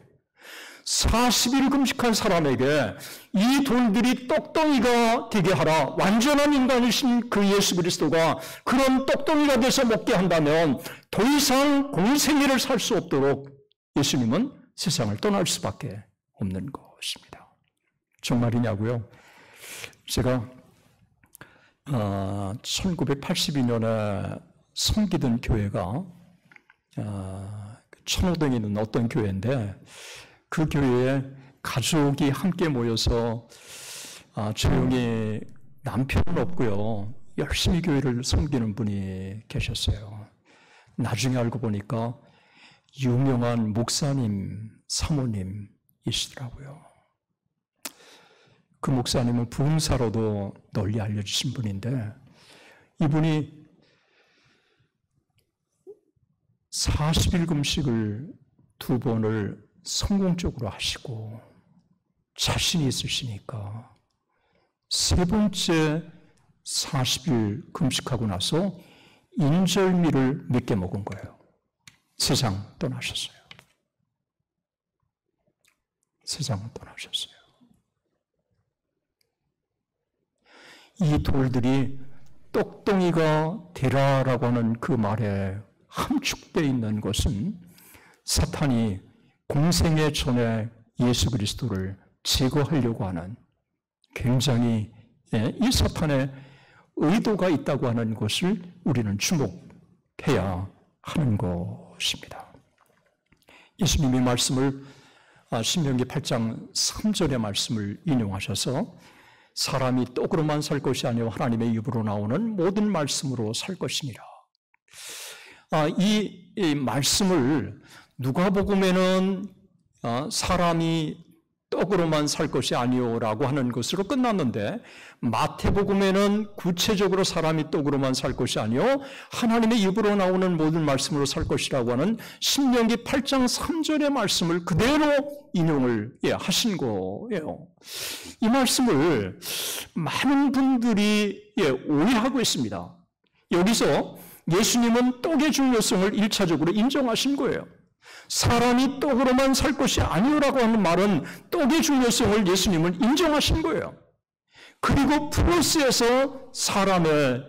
40일 금식한 사람에게 이 돌들이 떡덩이가 되게 하라. 완전한 인간이신 그 예수 그리스도가 그런 떡덩이가 돼서 먹게 한다면 더 이상 공생애를 살 수 없도록 예수님은 세상을 떠날 수밖에 없는 것입니다. 정말이냐고요? 제가 1982년에 섬기던 교회가 천호동에 있는 어떤 교회인데 그 교회에 가족이 함께 모여서 조용히 남편은 없고요. 열심히 교회를 섬기는 분이 계셨어요. 나중에 알고 보니까 유명한 목사님, 사모님이시더라고요. 그 목사님은 부흥사로도 널리 알려주신 분인데 이분이 40일 금식을 2번을 성공적으로 하시고 자신이 있으시니까 3번째 40일 금식하고 나서 인절미를 몇 개 먹은 거예요. 세상 떠나셨어요. 세상을 떠나셨어요. 이 돌들이 똑동이가 되라라고 하는 그 말에 함축되어 있는 것은 사탄이 공생의 전에 예수 그리스도를 제거하려고 하는 굉장히 이 사탄의 의도가 있다고 하는 것을 우리는 주목해야 하는 것입니다. 예수님이 말씀을 신명기 8장 3절의 말씀을 인용하셔서 사람이 떡으로만 살 것이 아니요 하나님의 입으로 나오는 모든 말씀으로 살 것이니라. 이 말씀을 누가복음에는 사람이 떡으로만 살 것이 아니오라고 하는 것으로 끝났는데 마태복음에는 구체적으로 사람이 떡으로만 살 것이 아니오 하나님의 입으로 나오는 모든 말씀으로 살 것이라고 하는 신명기 8장 3절의 말씀을 그대로 인용을 하신 거예요. 이 말씀을 많은 분들이 오해하고 있습니다. 여기서 예수님은 떡의 중요성을 1차적으로 인정하신 거예요. 사람이 떡으로만 살 것이 아니오라고 하는 말은 떡의 중요성을 예수님은 인정하신 거예요. 그리고 플러스에서 사람의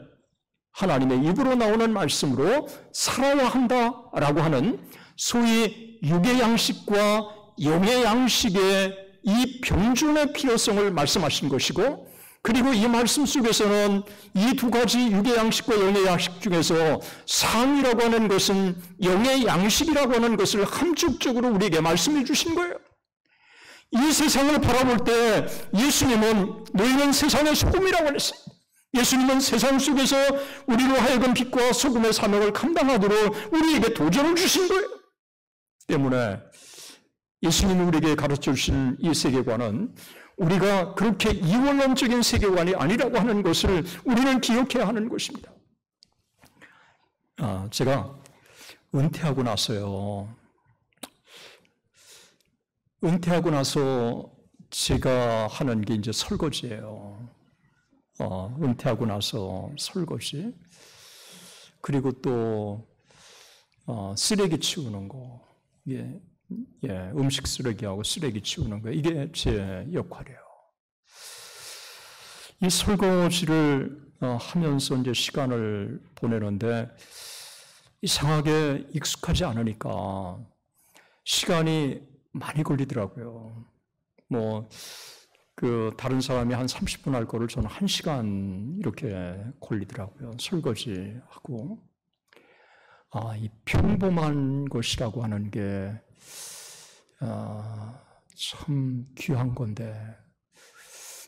하나님의 입으로 나오는 말씀으로 살아야 한다라고 하는 소위 육의 양식과 영의 양식의 이 병존의 필요성을 말씀하신 것이고, 그리고 이 말씀 속에서는 이 두 가지 육의 양식과 영의 양식 중에서 상이라고 하는 것은 영의 양식이라고 하는 것을 함축적으로 우리에게 말씀해 주신 거예요. 이 세상을 바라볼 때 예수님은 너희는 세상의 소금이라고 했어요. 예수님은 세상 속에서 우리로 하여금 빛과 소금의 사명을 감당하도록 우리에게 도전을 주신 거예요. 때문에 예수님이 우리에게 가르쳐 주신 이 세계관은 우리가 그렇게 이원론적인 세계관이 아니라고 하는 것을 우리는 기억해야 하는 것입니다. 제가 은퇴하고 나서요. 은퇴하고 나서 제가 하는 게 이제 설거지예요. 은퇴하고 나서 설거지. 그리고 또 쓰레기 치우는 거. 음식 쓰레기하고 쓰레기 치우는 거, 이게 제 역할이에요. 이 설거지를 하면서 이제 시간을 보내는데 이상하게 익숙하지 않으니까 시간이 많이 걸리더라고요. 다른 사람이 한 30분 할 거를 저는 1시간 이렇게 걸리더라고요. 설거지하고. 이 평범한 것이라고 하는 게 참 귀한 건데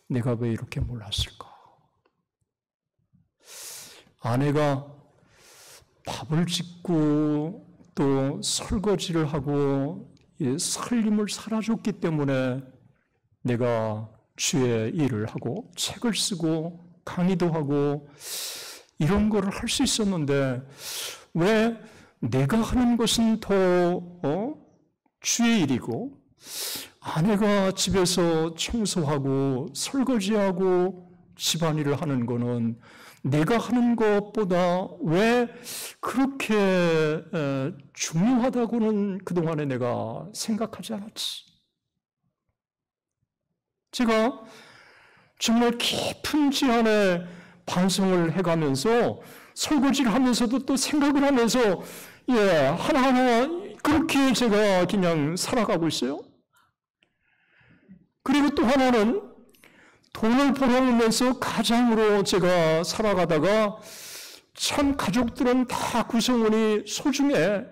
내가 왜 이렇게 몰랐을까? 아내가 밥을 짓고 또 설거지를 하고 살림을 살아줬기 때문에 내가 주의 일을 하고 책을 쓰고 강의도 하고 이런 거를 할 수 있었는데 왜 내가 하는 것은 더 주의 일이고 아내가 집에서 청소하고 설거지하고 집안일을 하는 거는 내가 하는 것보다 왜 그렇게 중요하다고는 그동안에 내가 생각하지 않았지. 제가 정말 깊은 지안에 반성을 해가면서 설거지를 하면서도 또 생각을 하면서 하나하나 그렇게 제가 그냥 살아가고 있어요. 그리고 또 하나는 돈을 벌어오면서 가장으로 제가 살아가다가 참 가족들은 다 구성원이 소중해.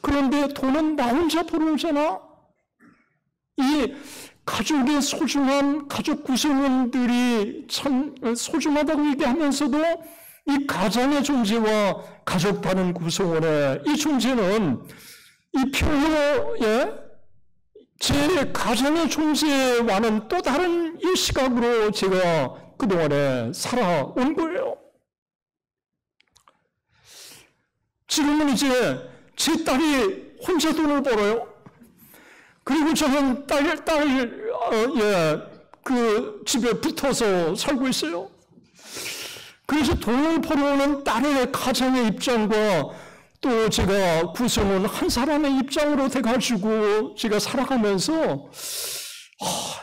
그런데 돈은 나 혼자 벌어오잖아. 이 가족의 소중한 가족 구성원들이 참 소중하다고 얘기하면서도 이 가장의 존재와 가족 다른 구성원의 이 존재는 이 평소에 제 가정의 존재와는 또 다른 이 시각으로 제가 그동안에 살아온 거예요. 지금은 이제 제 딸이 혼자 돈을 벌어요. 그리고 저는 그 집에 붙어서 살고 있어요. 그래서 돈을 벌어오는 딸의 가정의 입장과 또 제가 구성은 한 사람의 입장으로 돼가지고 제가 살아가면서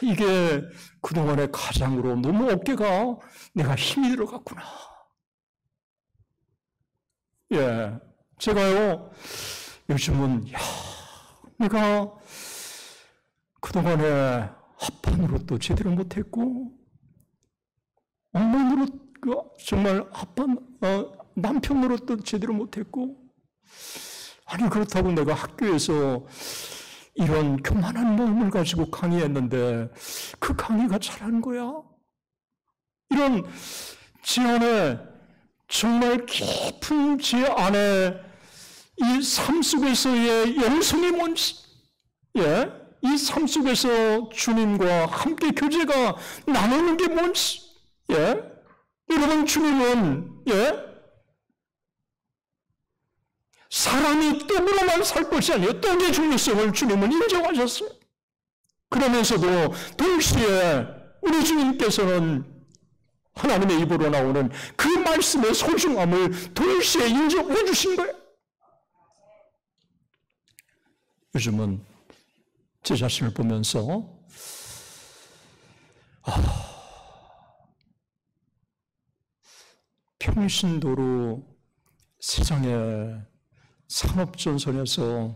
이게 그동안의 가장으로 너무 어깨가 내가 힘이 들어갔구나. 예, 제가요, 요즘은, 내가 그동안에 합판으로 또 제대로 못했고, 어머니로, 정말 남편으로 또 제대로 못했고, 아니, 그렇다고 내가 학교에서 이런 교만한 마음을 가지고 강의했는데, 그 강의가 잘한 거야? 이런 제 안에, 정말 깊은 제 안에 이 삶 속에서의 영성이 뭔지, 이 삶 속에서 주님과 함께 교제가 나누는 게 뭔지, 여러분, 주님은, 사람이 떡으로만 살 것이 아니에요. 떡의 중요성을 주님은 인정하셨어요. 그러면서도 동시에 우리 주님께서는 하나님의 입으로 나오는 그 말씀의 소중함을 동시에 인정해 주신 거예요. 요즘은 제 자신을 보면서 평신도로 세상의 산업전선에서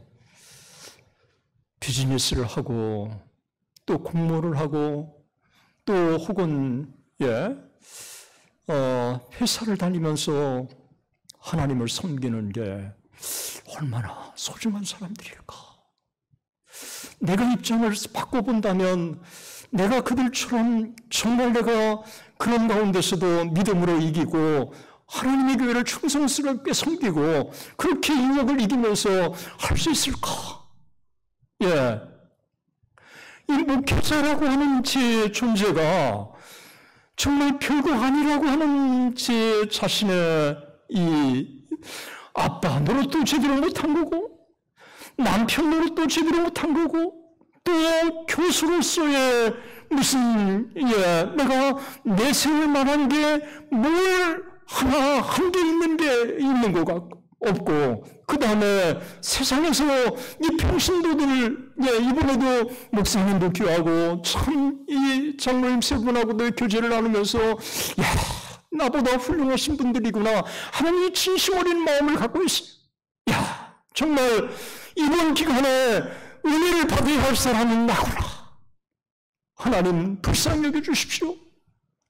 비즈니스를 하고 또 공모를 하고 또 혹은 회사를 다니면서 하나님을 섬기는 게 얼마나 소중한 사람들일까. 내가 입장을 바꿔본다면 내가 그들처럼 정말 내가 그런 가운데서도 믿음으로 이기고 하나님의 교회를 충성스럽게 섬기고 그렇게 인력을 이기면서 할 수 있을까? 이 목회자라고 하는 제 존재가 정말 별거 아니라고 하는 제 자신의 이 아빠 노릇도 제대로 못한 거고 남편 노릇도 제대로 못한 거고 또 교수로서의 무슨 내가 내세울 만한 게 뭘 하나 한 게 있는 게 있는 거 같고 없고 그 다음에 세상에서 이 평신도들 이번에도 목사님도 귀하고 참 이 장로님 세 분하고도 교제를 나누면서 나보다 훌륭하신 분들이구나 하나님이 진심 어린 마음을 갖고 있어요. 정말 이번 기간에 은혜를 받아야 할 사람은 나구나. 하나님 불쌍히 여겨주십시오.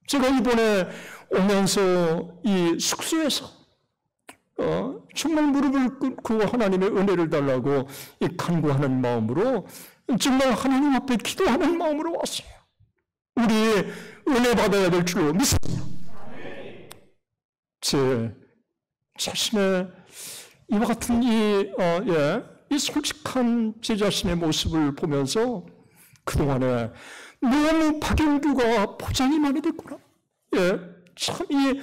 제가 이번에 오면서 이 숙소에서 정말 무릎을 꿇고 하나님의 은혜를 달라고 간구하는 마음으로 정말 하나님 앞에 기도하는 마음으로 왔어요. 우리 은혜 받아야 될 줄로 믿습니다. 제 자신의 이와 같은 이 솔직한 제 자신의 모습을 보면서 그동안에 너무 박영규가 포장이 많이 됐구나. 참, 이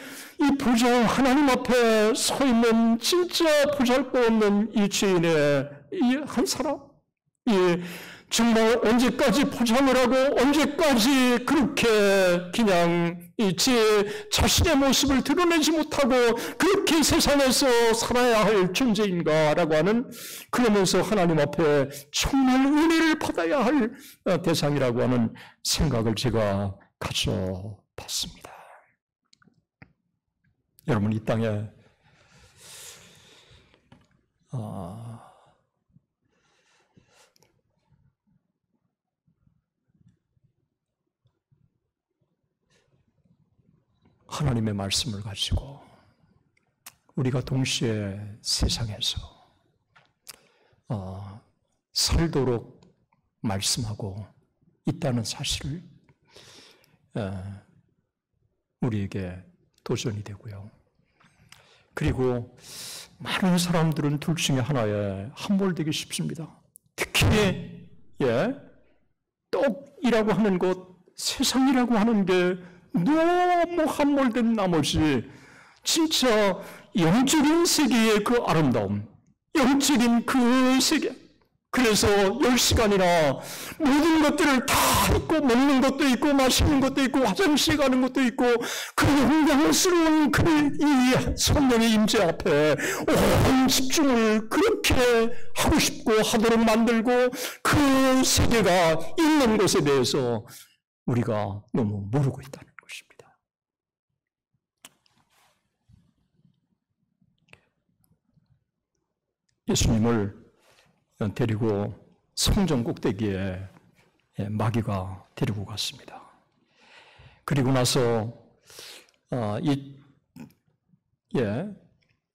보장, 하나님 앞에 서 있는 진짜 보잘것없는 이 죄인의 이 한 사람, 정말 언제까지 포장을 하고 언제까지 그렇게 그냥 제 자신의 모습을 드러내지 못하고 그렇게 세상에서 살아야 할 존재인가라고 하는 그러면서 하나님 앞에 정말 은혜를 받아야 할 대상이라고 하는 생각을 제가 가져봤습니다. 여러분 이 땅에 하나님의 말씀을 가지고 우리가 동시에 세상에서 살도록 말씀하고 있다는 사실을 우리에게 도전이 되고요. 그리고 많은 사람들은 둘 중에 하나에 함몰되기 쉽습니다. 특히 떡이라고 하는 것, 세상이라고 하는 게 너무 함몰된 나머지 진짜 영적인 세계의 그 아름다움, 영적인 그 세계, 그래서 10시간이나 모든 것들을 다 있고 먹는 것도 있고 마시는 것도 있고 화장실 가는 것도 있고 그 영광스러운 그 이 성령의 임재 앞에 온 집중을 그렇게 하고 싶고 하도록 만들고 그 세계가 있는 것에 대해서 우리가 너무 모르고 있다는 것입니다. 예수님을 데리고 성전 꼭대기에 마귀가 데리고 갔습니다. 그리고 나서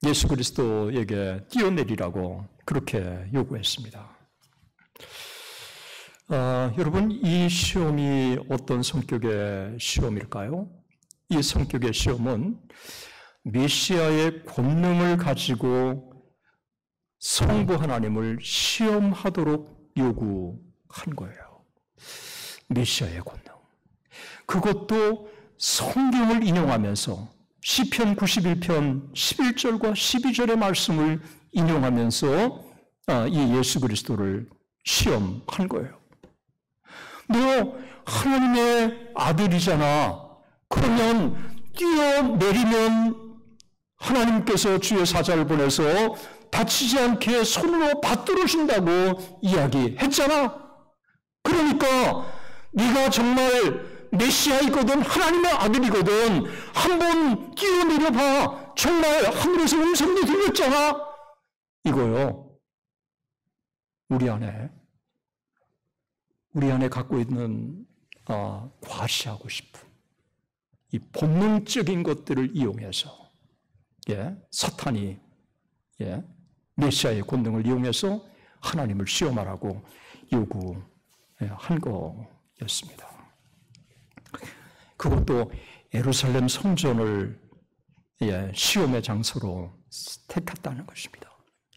예수 그리스도에게 뛰어내리라고 그렇게 요구했습니다. 여러분, 이 시험이 어떤 성격의 시험일까요? 이 성격의 시험은 메시아의 권능을 가지고 성부 하나님을 시험하도록 요구한 거예요. 메시아의 권능. 그것도 성경을 인용하면서 시편 91편 11절과 12절의 말씀을 인용하면서 이 예수 그리스도를 시험한 거예요. 너 하나님의 아들이잖아. 그러면 뛰어내리면 하나님께서 주의 사자를 보내서 다치지 않게 손으로 받들어준다고 이야기했잖아. 그러니까 네가 정말 메시아이거든, 하나님의 아들이거든, 한번 뛰어내려봐. 정말 하늘에서 음성이 들렸잖아. 이거요. 우리 안에 갖고 있는 과시하고 싶은 이 본능적인 것들을 이용해서 사탄이 메시아의 권능을 이용해서 하나님을 시험하라고 요구한 거였습니다. 그것도 예루살렘 성전을 시험의 장소로 택했다는 것입니다.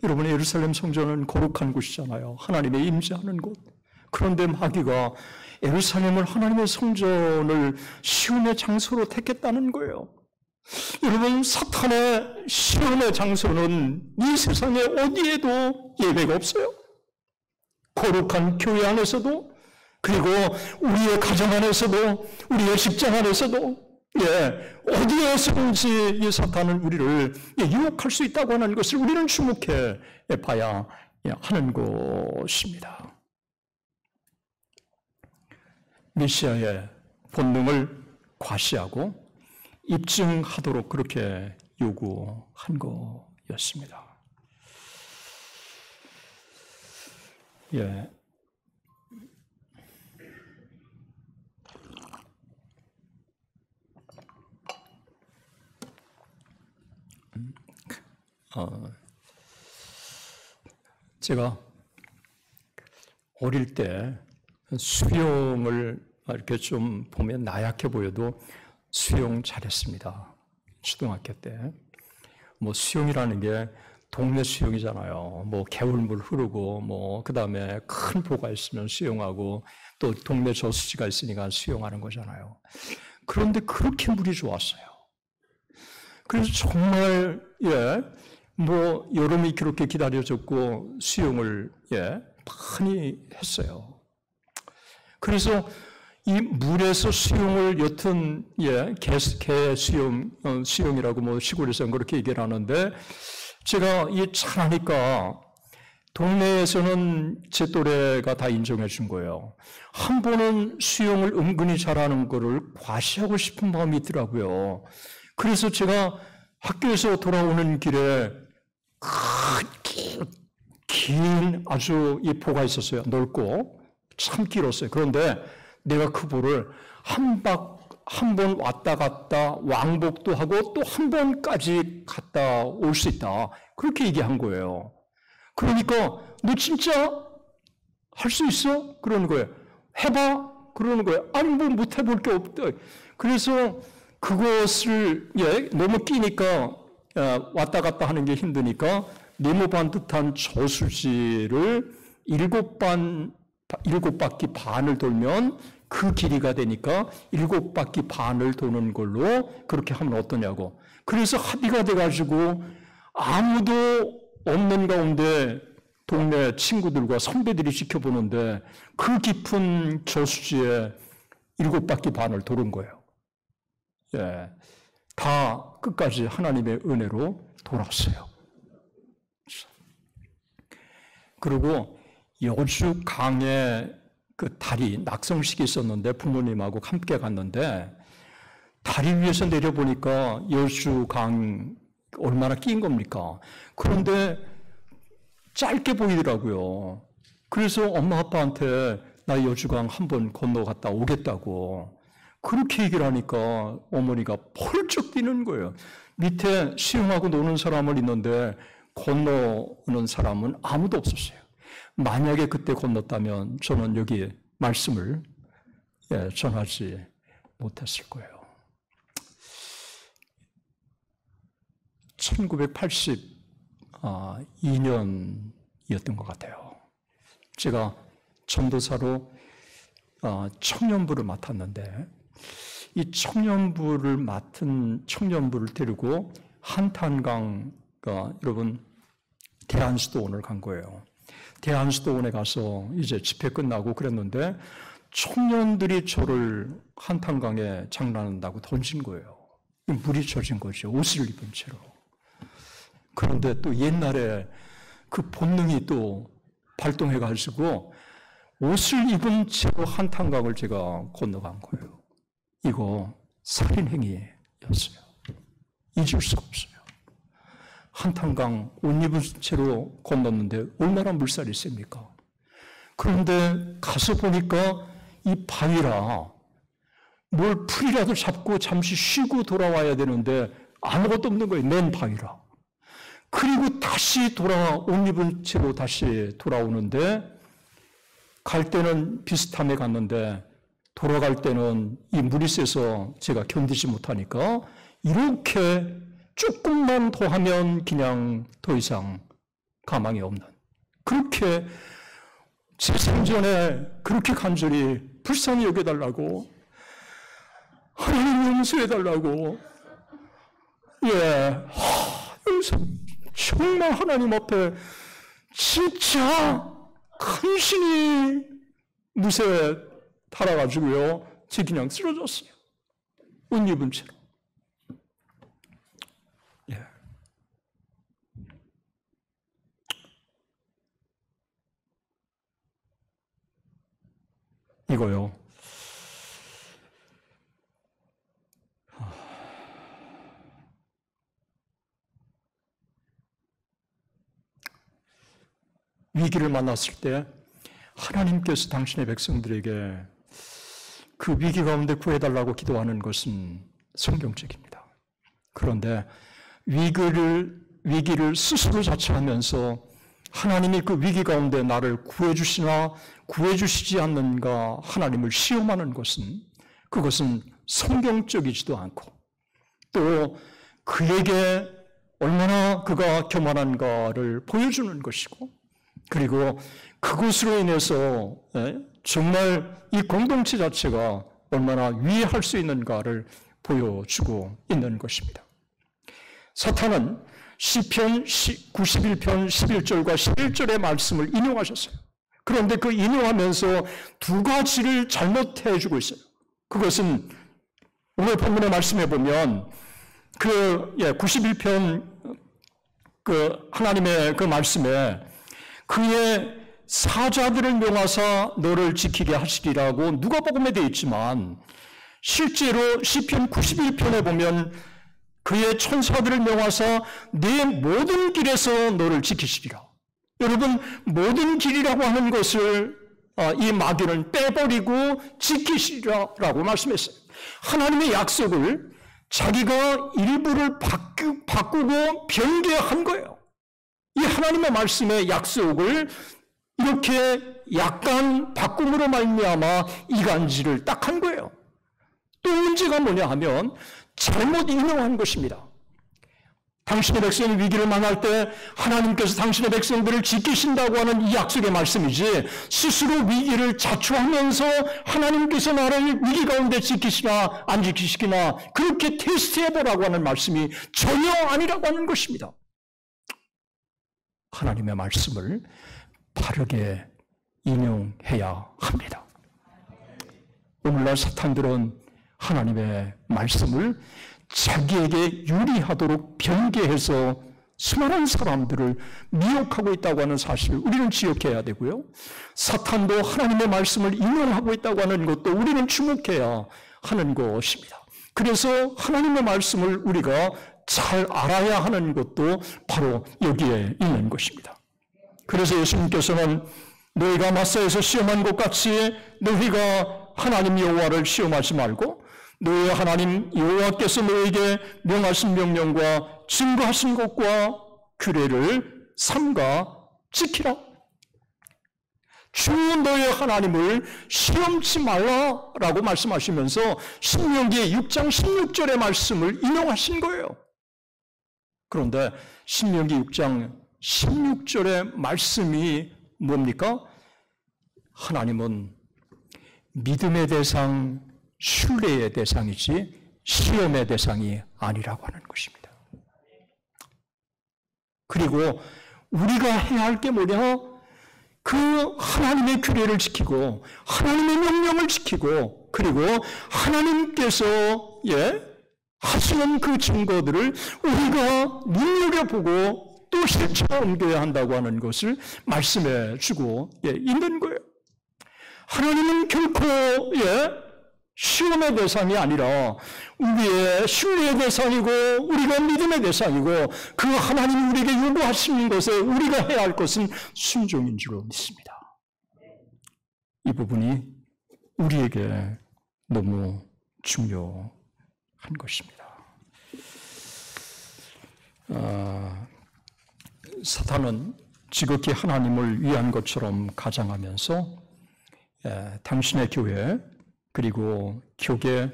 여러분, 예루살렘 성전은 거룩한 곳이잖아요. 하나님의 임재하는 곳. 그런데 마귀가 예루살렘을, 하나님의 성전을 시험의 장소로 택했다는 거예요. 여러분, 사탄의 시험의 장소는 이 세상에 어디에도 예외가 없어요. 거룩한 교회 안에서도, 그리고 우리의 가정 안에서도, 우리의 직장 안에서도, 어디에서든지 이 사탄은 우리를 유혹할 수 있다고 하는 것을 우리는 주목해 봐야 하는 것입니다. 메시아의 본능을 과시하고 입증하도록 그렇게 요구한 거였습니다. 제가 어릴 때 수영을 이렇게 좀 보면 나약해 보여도 수영 잘했습니다. 초등학교 때. 수영이라는 게 동네 수영이잖아요. 개울물 흐르고, 그 다음에 큰 포가 있으면 수영하고, 또 동네 저수지가 있으니까 수영하는 거잖아요. 그런데 그렇게 물이 좋았어요. 그래서 정말, 여름이 그렇게 기다려졌고, 수영을, 많이 했어요. 그래서 이 물에서 수영을 여튼 개 수영이라고 시골에서는 그렇게 얘기를 하는데, 제가 잘하니까 동네에서는 제 또래가 다 인정해 준 거예요. 한 번은 수영을 은근히 잘하는 거를 과시하고 싶은 마음이 있더라고요. 그래서 제가 학교에서 돌아오는 길에 긴 아주 이 포가 있었어요. 넓고 참 길었어요. 그런데 내가 그 포를 한 번 왔다 갔다 왕복도 하고 또 한 번까지 갔다 올 수 있다. 그렇게 얘기한 거예요. 그러니까 너 진짜 할 수 있어? 그러는 거예요. 해봐? 그러는 거예요. 아니 못 해볼 게 없다. 그래서 그것을 너무 끼니까 왔다 갔다 하는 게 힘드니까 네모 반듯한 저수지를 7바퀴 반을 돌면 그 길이가 되니까 7바퀴 반을 도는 걸로 그렇게 하면 어떠냐고. 그래서 합의가 돼가지고 아무도 없는 가운데 동네 친구들과 선배들이 지켜보는데 그 깊은 저수지에 7바퀴 반을 도는 거예요. 다 끝까지 하나님의 은혜로 돌았어요. 그리고 여주 강에 그 다리, 낙성식이 있었는데 부모님하고 함께 갔는데 다리 위에서 내려보니까 여주 강 얼마나 낀 겁니까? 그런데 짧게 보이더라고요. 그래서 엄마 아빠한테 나 여주강 한번 건너갔다 오겠다고 그렇게 얘기를 하니까 어머니가 펄쩍 뛰는 거예요. 밑에 수영하고 노는 사람은 있는데 건너는 사람은 아무도 없었어요. 만약에 그때 건넜다면 저는 여기 말씀을 전하지 못했을 거예요. 1982년이었던 것 같아요. 제가 전도사로 청년부를 맡았는데 이 청년부를 맡은 청년부를 데리고 한탄강가 여러분 대한수도원을 간 거예요. 대한수도원에 가서 이제 집회 끝나고 그랬는데 청년들이 저를 한탄강에 장난한다고 던진 거예요. 물이 젖은 거죠. 옷을 입은 채로. 그런데 또 옛날에 그 본능이 또 발동해가지고 옷을 입은 채로 한탄강을 제가 건너간 거예요. 이거 살인행위였어요. 잊을 수가 없어요. 한탄강 옷 입은 채로 건넜는데 얼마나 물살이 셉니까? 그런데 가서 보니까 이 바위라 뭘 풀이라도 잡고 잠시 쉬고 돌아와야 되는데 아무것도 없는 거예요. 맨 바위라. 그리고 다시 옷 입은 채로 다시 돌아오는데 갈 때는 비슷함에 갔는데 돌아갈 때는 이 물이 세서 제가 견디지 못하니까 이렇게 조금만 더 하면 그냥 더 이상 가망이 없는 그렇게 제 생전에 그렇게 간절히 불쌍히 여겨달라고 하나님 용서해달라고 여기서 정말 하나님 앞에 진짜 간신히 무쇠에 달아가지고요 제 그냥 쓰러졌어요. 옷 입은 채로. 이거요. 위기를 만났을 때 하나님께서 당신의 백성들에게 그 위기 가운데 구해달라고 기도하는 것은 성경적입니다. 그런데 위기를 스스로 자처하면서 하나님이 그 위기 가운데 나를 구해주시나 구해주시지 않는가 하나님을 시험하는 것은 그것은 성경적이지도 않고 또 그에게 얼마나 그가 교만한가를 보여주는 것이고 그리고 그것으로 인해서 정말 이 공동체 자체가 얼마나 위해할 수 있는가를 보여주고 있는 것입니다. 사탄은 시편 91편 11절과 11절의 말씀을 인용하셨어요. 그런데 그 인용하면서 두 가지를 잘못해 주고 있어요. 그것은 오늘 본문의 말씀에 보면 91편 하나님의 그 말씀에 그의 사자들을 명하사 너를 지키게 하시리라고 누가복음에 되어 있지만 실제로 시편 91편에 보면 그의 천사들을 명하사 네 모든 길에서 너를 지키시리라. 여러분 모든 길이라고 하는 것을 이 마귀는 빼버리고 지키시리라라고 말씀했어요. 하나님의 약속을 자기가 일부를 바꾸고 변개한 거예요. 이 하나님의 말씀의 약속을 이렇게 약간 바꿈으로 말미암아 이간질을 딱 한 거예요. 또 문제가 뭐냐 하면 잘못 인용한 것입니다. 당신의 백성이 위기를 만날 때 하나님께서 당신의 백성들을 지키신다고 하는 이 약속의 말씀이지 스스로 위기를 자초하면서 하나님께서 나를 위기 가운데 지키시나 안 지키시나 그렇게 테스트해보라고 하는 말씀이 전혀 아니라고 하는 것입니다. 하나님의 말씀을 바르게 인용해야 합니다. 오늘날 사탄들은 하나님의 말씀을 자기에게 유리하도록 변개해서 수많은 사람들을 미혹하고 있다고 하는 사실을 우리는 기억해야 되고요. 사탄도 하나님의 말씀을 인용하고 있다고 하는 것도 우리는 주목해야 하는 것입니다. 그래서 하나님의 말씀을 우리가 잘 알아야 하는 것도 바로 여기에 있는 것입니다. 그래서 예수님께서는 너희가 마사에서 시험한 것 같이 너희가 하나님 여호와를 시험하지 말고 너희 하나님 여호와께서 너희에게 명하신 명령과 증거하신 것과 규례를 삼가 지키라. 주 너희 하나님을 시험치 말라라고 말씀하시면서 신명기 6장 16절의 말씀을 인용하신 거예요. 그런데 신명기 6장 16절의 말씀이 뭡니까? 하나님은 믿음의 대상, 신뢰의 대상이지 시험의 대상이 아니라고 하는 것입니다. 그리고 우리가 해야 할 게 뭐냐? 그 하나님의 규례를 지키고 하나님의 명령을 지키고 그리고 하나님께서 하시는 그 증거들을 우리가 눈여겨보고 또 실천에 옮겨야 한다고 하는 것을 말씀해 주고 있는 거예요. 하나님은 결코 시험의 대상이 아니라 우리의 신뢰의 대상이고 우리가 믿음의 대상이고 그 하나님이 우리에게 요구하시는 것에 우리가 해야 할 것은 순종인 줄로 믿습니다. 이 부분이 우리에게 너무 중요한 것입니다. 사탄은 지극히 하나님을 위한 것처럼 가장하면서 당신의 교회 그리고 교계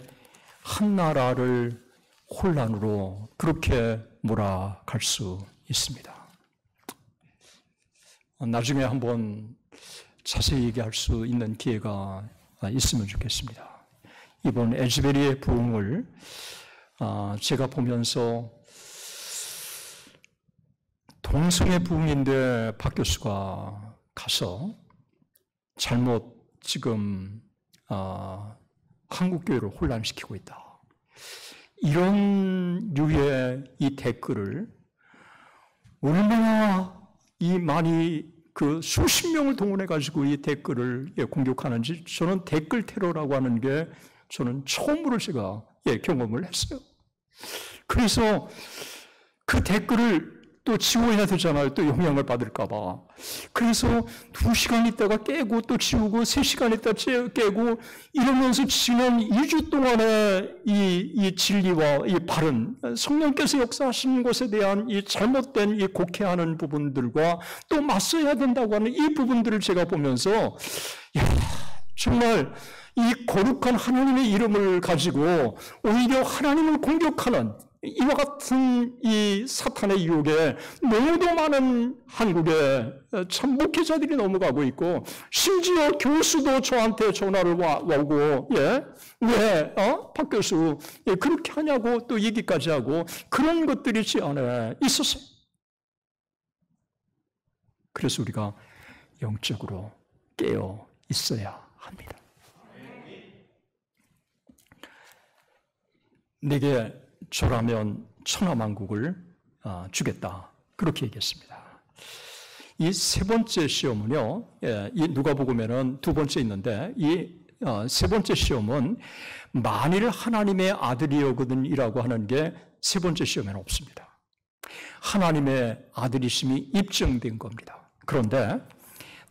한 나라를 혼란으로 그렇게 몰아갈 수 있습니다. 나중에 한번 자세히 얘기할 수 있는 기회가 있으면 좋겠습니다. 이번 에즈베리의 부흥을 제가 보면서 동성애 부흥인데 박 교수가 가서 잘못 지금 한국교회를 혼란시키고 있다. 이런 류의 이 댓글을 얼마나 이 많이 그 수십 명을 동원해가지고 이 댓글을 공격하는지 저는 댓글 테러라고 하는 게 저는 처음으로 제가 경험을 했어요. 그래서 그 댓글을 또 지워야 되잖아요. 또 영향을 받을까봐. 그래서 2시간 있다가 깨고 또 지우고 3시간 있다가 깨고 이러면서 지난 2주 동안의 이 진리와 이 바른 성령께서 역사하시는 것에 대한 이 잘못된 이 곡해하는 부분들과 또 맞서야 된다고 하는 이 부분들을 제가 보면서 정말 이 거룩한 하나님의 이름을 가지고 오히려 하나님을 공격하는 이와 같은 이 사탄의 유혹에 너무도 많은 한국에 참 목회자들이 넘어가고 있고 심지어 교수도 저한테 전화를 오고 왜 박 교수 그렇게 하냐고 또 얘기까지 하고 그런 것들이 제 안에 있었어요. 그래서 우리가 영적으로 깨어 있어야 합니다. 내게 저라면 천하만국을 주겠다. 그렇게 얘기했습니다. 이 세 번째 시험은요, 이 누가복음에는 두 번째 있는데, 이 세 번째 시험은 만일 하나님의 아들이거든이라고 하는 게 세 번째 시험에는 없습니다. 하나님의 아들이심이 입증된 겁니다. 그런데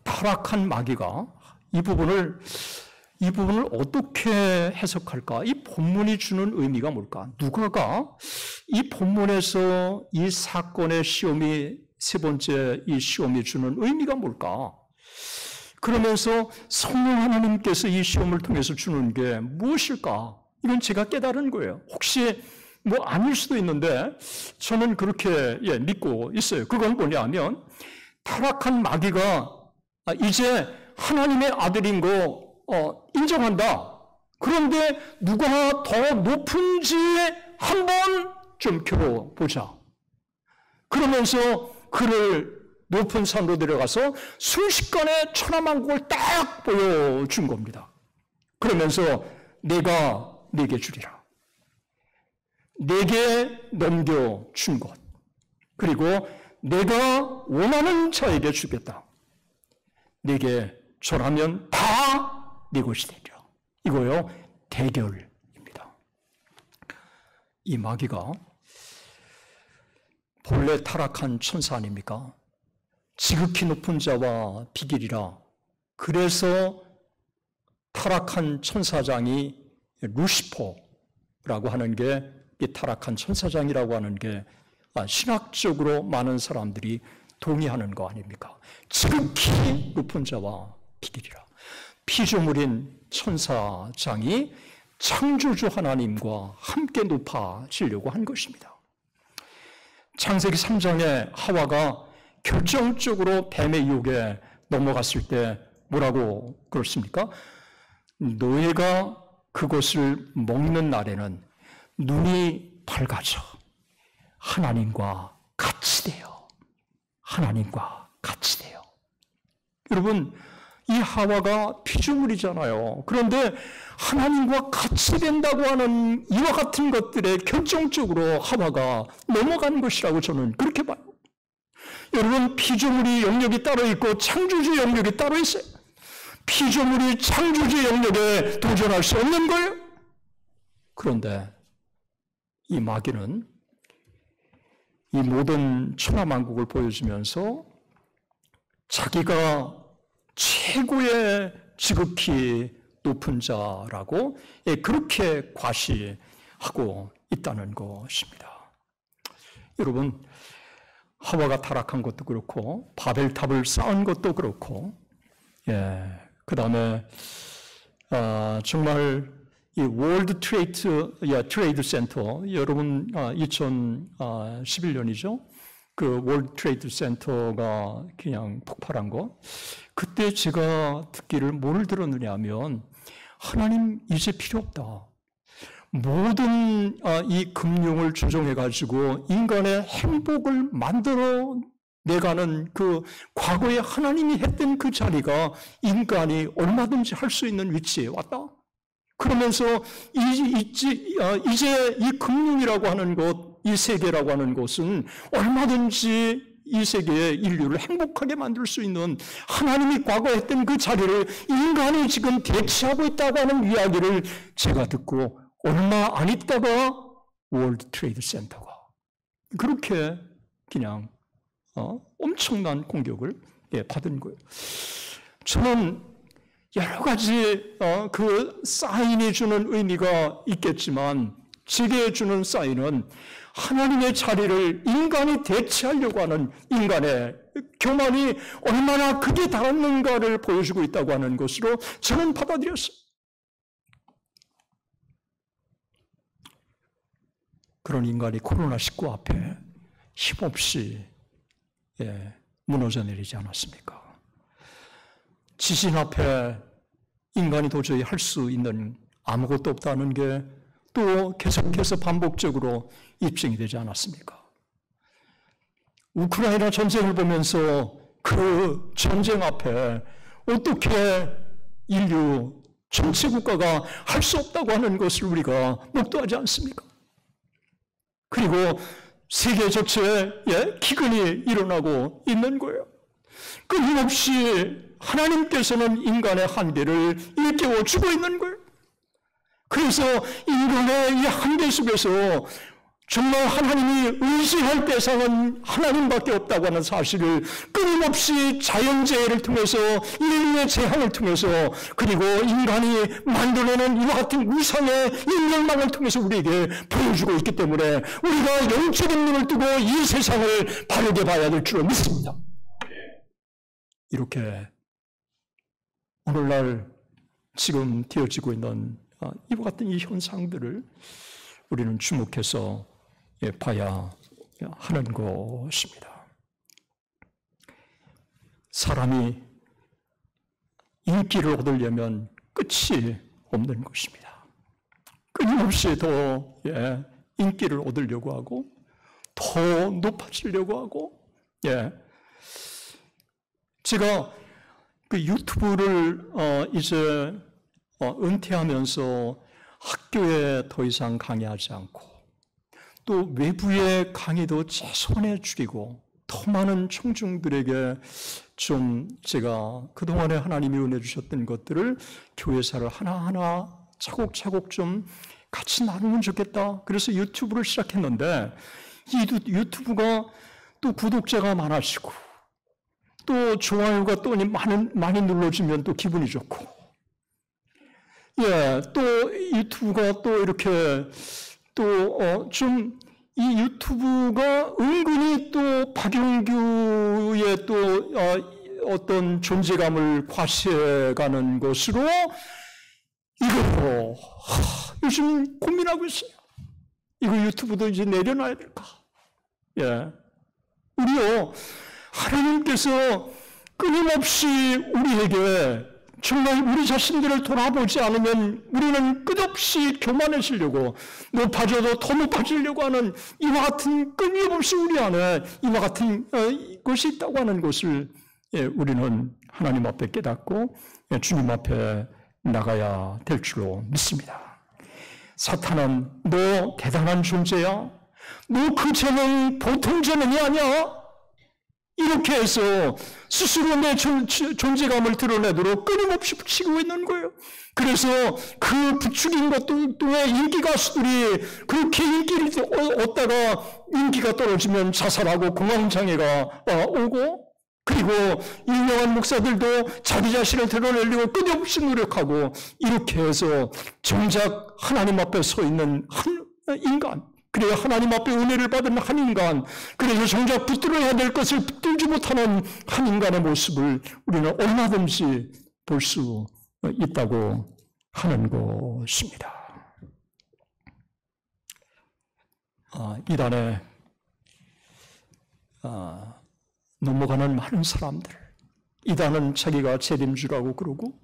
타락한 마귀가 이 부분을 어떻게 해석할까? 이 본문이 주는 의미가 뭘까? 누가가 이 본문에서 이 사건의 시험이 세 번째 이 시험이 주는 의미가 뭘까? 그러면서 성령 하나님께서 이 시험을 통해서 주는 게 무엇일까? 이건 제가 깨달은 거예요. 혹시 아닐 수도 있는데 저는 그렇게 믿고 있어요. 그건 뭐냐면 타락한 마귀가 이제 하나님의 아들인 거 인정한다. 그런데 누가 더 높은지에 한번 좀 겨뤄보자. 그러면서 그를 높은 산으로 데려가서 순식간에 천하만국을 딱 보여준 겁니다. 그러면서 내가 네게 주리라. 내게 넘겨준 것. 그리고 내가 원하는 자에게 주겠다. 내게 절하면 다 네 것이 되리라. 이거요, 대결입니다. 이 마귀가 본래 타락한 천사 아닙니까? 지극히 높은 자와 비길이라. 그래서 타락한 천사장이 루시퍼라고 하는 게, 이 타락한 천사장이라고 하는 게 신학적으로 많은 사람들이 동의하는 거 아닙니까? 지극히 높은 자와 비길이라. 피조물인 천사장이 창조주 하나님과 함께 높아지려고 한 것입니다. 창세기 3장에 하와가 결정적으로 뱀의 유혹에 넘어갔을 때 뭐라고 그렇습니까? 너희가 그것을 먹는 날에는 눈이 밝아져 하나님과 같이 돼요. 하나님과 같이 돼요. 여러분, 이 하와가 피조물이잖아요. 그런데 하나님과 같이 된다고 하는 이와 같은 것들에 결정적으로 하와가 넘어간 것이라고 저는 그렇게 봐요. 여러분, 피조물이 영역이 따로 있고 창조주 영역이 따로 있어요. 피조물이 창조주 영역에 도전할 수 없는 거예요. 그런데 이 마귀는 이 모든 천하만국을 보여주면서 자기가 최고의 지극히 높은 자라고 그렇게 과시하고 있다는 것입니다. 여러분, 하와가 타락한 것도 그렇고 바벨탑을 쌓은 것도 그렇고, 그 다음에 정말 이 월드 트레이드 센터, 여러분 2011년이죠. 그 월드 트레이드 센터가 그냥 폭발한 거. 그때 제가 듣기를 뭘 들었느냐 하면, 하나님 이제 필요 없다. 모든 이 금융을 조정해가지고 인간의 행복을 만들어 내가는 그 과거에 하나님이 했던 그 자리가 인간이 얼마든지 할 수 있는 위치에 왔다. 그러면서 이제 이 금융이라고 하는 것, 이 세계라고 하는 것은 얼마든지 이 세계의 인류를 행복하게 만들 수 있는 하나님이 과거에 했던 그 자리를 인간이 지금 대체하고 있다고 하는 이야기를 제가 듣고, 얼마 안 있다가 월드 트레이드 센터가 그렇게 그냥 엄청난 공격을 받은 거예요. 저는 여러 가지 그 사인이 주는 의미가 있겠지만, 제게 주는 사인은 하나님의 자리를 인간이 대체하려고 하는 인간의 교만이 얼마나 극에 달했는가를 보여주고 있다고 하는 것으로 저는 받아들였어요. 그런 인간이 코로나19 앞에 힘없이 무너져 내리지 않았습니까? 지진 앞에 인간이 도저히 할 수 있는 아무것도 없다는 게 또 계속해서 반복적으로 입증이 되지 않았습니까? 우크라이나 전쟁을 보면서 그 전쟁 앞에 어떻게 인류 전체 국가가 할 수 없다고 하는 것을 우리가 목도하지 않습니까? 그리고 세계 전체에 기근이 일어나고 있는 거예요. 끊임없이 하나님께서는 인간의 한계를 일깨워 주고 있는 거예요. 그래서 인간의 이 한계 속에서 정말 하나님이 의지할 대상은 하나님밖에 없다고 하는 사실을 끊임없이 자연재해를 통해서, 인류의 재앙을 통해서, 그리고 인간이 만들어낸 이와 같은 우상의 인멸망을 통해서 우리에게 보여주고 있기 때문에 우리가 영적인 눈을 뜨고 이 세상을 바르게 봐야 될 줄로 믿습니다. 이렇게 오늘날 지금 되어지고 있는 이와 같은 이 현상들을 우리는 주목해서 봐야 하는 것입니다. 사람이 인기를 얻으려면 끝이 없는 것입니다. 끊임없이 더 인기를 얻으려고 하고, 더 높아지려고 하고, 제가 그 유튜브를 이제 은퇴하면서 학교에 더 이상 강의하지 않고, 또 외부의 강의도 최소한에 줄이고, 더 많은 청중들에게 좀 제가 그동안에 하나님이 은혜 주셨던 것들을, 교회사를 하나하나 차곡차곡 좀 같이 나누면 좋겠다. 그래서 유튜브를 시작했는데, 이 유튜브가 또 구독자가 많아지고, 또 좋아요가 또 많이 눌러지면 또 기분이 좋고, 또 유튜브가 또 이렇게 또 이 유튜브가 은근히 또 박용규의 또 어떤 존재감을 과시해가는 것으로 이거 요즘 고민하고 있어요. 이거 유튜브도 이제 내려놔야 될까? 우리요, 하나님께서 끊임없이 우리에게 정말 우리 자신들을 돌아보지 않으면 우리는 끝없이 교만해지려고, 높아져도 더 높아지려고 하는 이와 같은 끊임없이 우리 안에 이와 같은 것이 있다고 하는 것을 우리는 하나님 앞에 깨닫고 주님 앞에 나가야 될 줄로 믿습니다. 사탄은 너 대단한 존재야. 너 그 죄는 보통 죄는이 아니야. 이렇게 해서 스스로 내 존재감을 드러내도록 끊임없이 붙이고 있는 거예요. 그래서 그 부추긴 것들 때문에 인기 가수들이 그렇게 인기를 얻다가 인기가 떨어지면 자살하고 공황장애가 오고, 그리고 유명한 목사들도 자기 자신을 드러내려고 끊임없이 노력하고, 이렇게 해서 정작 하나님 앞에 서 있는 한 인간, 그래야 하나님 앞에 은혜를 받은 한 인간, 그래서 정작 붙들어야 될 것을 붙들지 못하는 한 인간의 모습을 우리는 얼마든지 볼 수 있다고 하는 것입니다. 이단에 넘어가는 많은 사람들, 이단은 자기가 재림주라고 그러고,